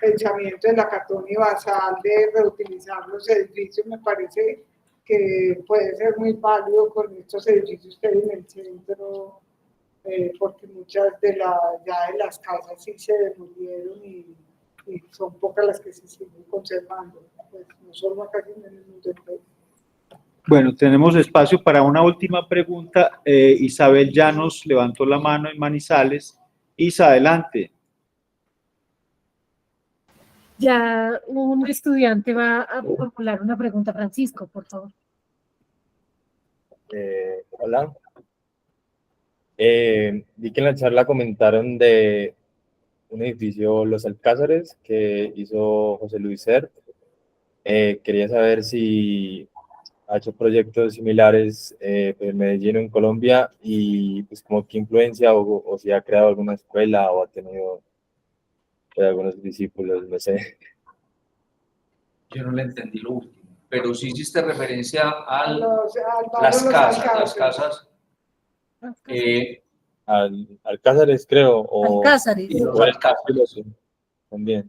pensamiento de la Catoni Basal de reutilizar los edificios, me parece que puede ser muy válido con estos edificios que hay en el centro, porque muchas de las casas sí se demolieron y son pocas las que se siguen conservando, pues no solo acá sino en el mundo entero. Bueno, tenemos espacio para una última pregunta. Isabel Llanos levantó la mano en Manizales. Isa, adelante. Ya un estudiante va a formular una pregunta. Francisco, por favor. Hola. Vi que en la charla comentaron de un edificio Los Alcázares que hizo José Luis Sert. Quería saber si ha hecho proyectos similares en Medellín o en Colombia y pues como qué influencia o si ha creado alguna escuela o ha tenido algunos discípulos, no sé. Yo no le entendí lo último, pero sí hiciste referencia a las casas. Alcázares, creo, o Alcázares. o Alcázares también.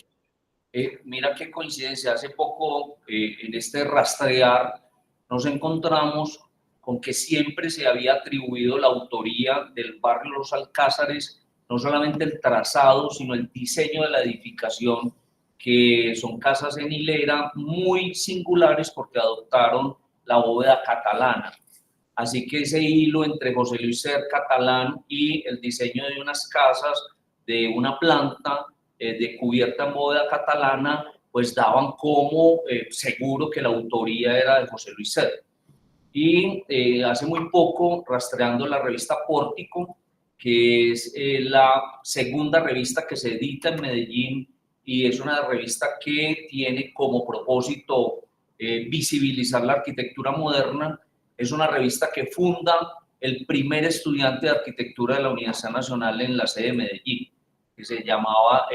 Mira qué coincidencia, hace poco en este rastrear nos encontramos con que siempre se había atribuido la autoría del barrio Los Alcázares, no solamente el trazado, sino el diseño de la edificación, que son casas en hilera muy singulares porque adoptaron la bóveda catalana. Así que ese hilo entre José Luis Sert catalán y el diseño de unas casas, de una planta de cubierta en bóveda catalana, pues daban como seguro que la autoría era de José Luis Sert. Y hace muy poco, rastreando la revista Pórtico, que es la segunda revista que se edita en Medellín y es una revista que tiene como propósito visibilizar la arquitectura moderna, es una revista que funda el primer estudiante de arquitectura de la Universidad Nacional en la sede de Medellín, que se llamaba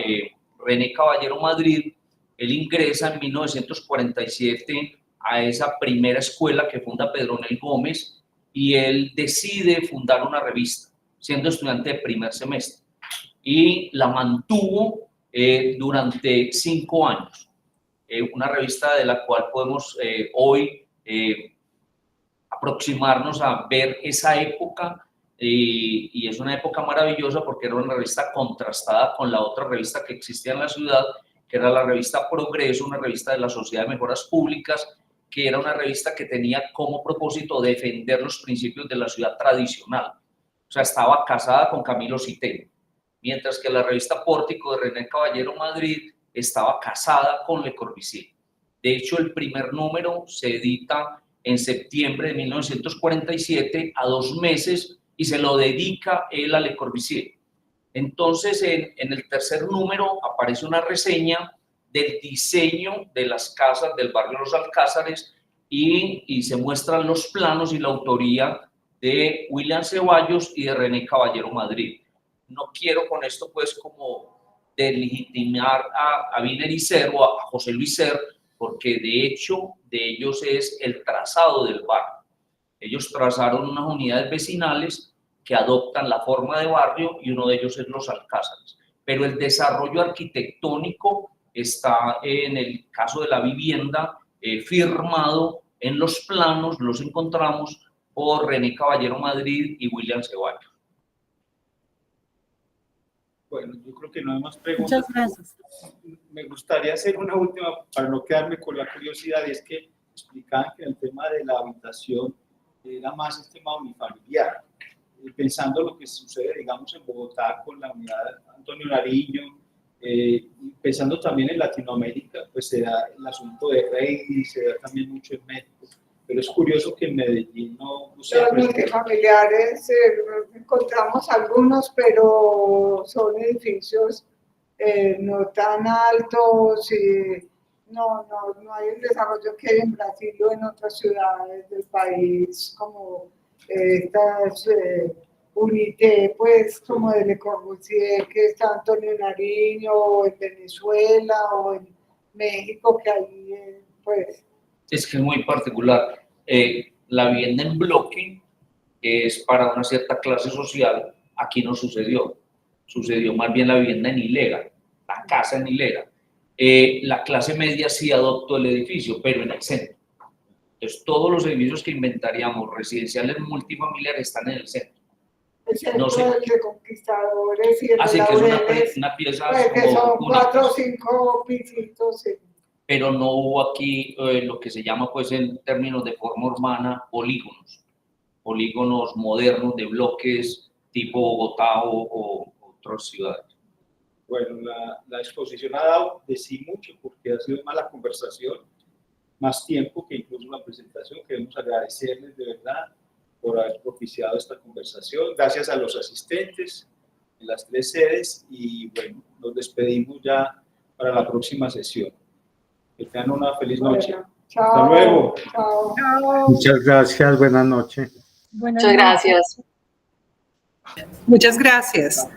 René Caballero Madrid. Él ingresa en 1947 a esa primera escuela que funda Pedronel Gómez y él decide fundar una revista, siendo estudiante de primer semestre, y la mantuvo durante 5 años. Una revista de la cual podemos hoy aproximarnos a ver esa época, y es una época maravillosa porque era una revista contrastada con la otra revista que existía en la ciudad, que era la revista Progreso, una revista de la Sociedad de Mejoras Públicas, que era una revista que tenía como propósito defender los principios de la ciudad tradicional. O sea, estaba casada con Camilo Citén, mientras que la revista Pórtico de René Caballero Madrid estaba casada con Le Corbusier. De hecho, el primer número se edita en septiembre de 1947, a 2 meses, y se lo dedica él a Le Corbusier. Entonces, en el tercer número aparece una reseña del diseño de las casas del barrio Los Alcázares y se muestran los planos y la autoría de William Ceballos y de René Caballero Madrid. No quiero con esto pues como delegitimar a Wiener y Sert o a José Luis Sert, porque de hecho de ellos es el trazado del barrio. Ellos trazaron unas unidades vecinales que adoptan la forma de barrio y uno de ellos es Los Alcázares. Pero el desarrollo arquitectónico está en el caso de la vivienda firmado en los planos, los encontramos por René Caballero Madrid y William Ceballos. Bueno, yo creo que no hay más preguntas. Muchas gracias. Me gustaría hacer una última, para no quedarme con la curiosidad, y es que explicaban que el tema de la habitación era más el tema unifamiliar. Pensando lo que sucede, digamos, en Bogotá con la unidad Antonio Nariño, pensando también en Latinoamérica, pues se da el asunto de Rey, se da también mucho en México, pero es curioso que en Medellín no se Los multifamiliares encontramos algunos, pero son edificios no tan altos y no hay el desarrollo que hay en Brasil o en otras ciudades del país, como estas unité, pues, como de Le Corbusier, que está Antonio Nariño, o en Venezuela, o en México, que ahí, pues... Es que es muy particular. La vivienda en bloque es para una cierta clase social. Aquí no sucedió. Sucedió más bien la vivienda en hilera, la casa en hilera. La clase media sí adoptó el edificio, pero en el centro. Entonces, todos los edificios que inventaríamos residenciales multifamiliares están en el centro. El centro No sé. de Conquistadores y el Así de que es Laureles, una pieza pues, que como son única. 4 o 5 pisitos, sí. Pero no hubo aquí lo que se llama, pues, en términos de forma urbana, polígonos modernos de bloques tipo Bogotá o otras ciudades. Bueno, la exposición ha dado de sí mucho porque ha sido más la conversación, más tiempo que incluso una presentación. Queremos agradecerles de verdad por haber propiciado esta conversación. Gracias a los asistentes en las 3 sedes y bueno, nos despedimos ya para la próxima sesión. Que tengan una feliz noche. Bueno, chao. Hasta luego. Chao. Chao. Muchas gracias, buenas noches. Buenas Muchas noches. gracias. Muchas gracias.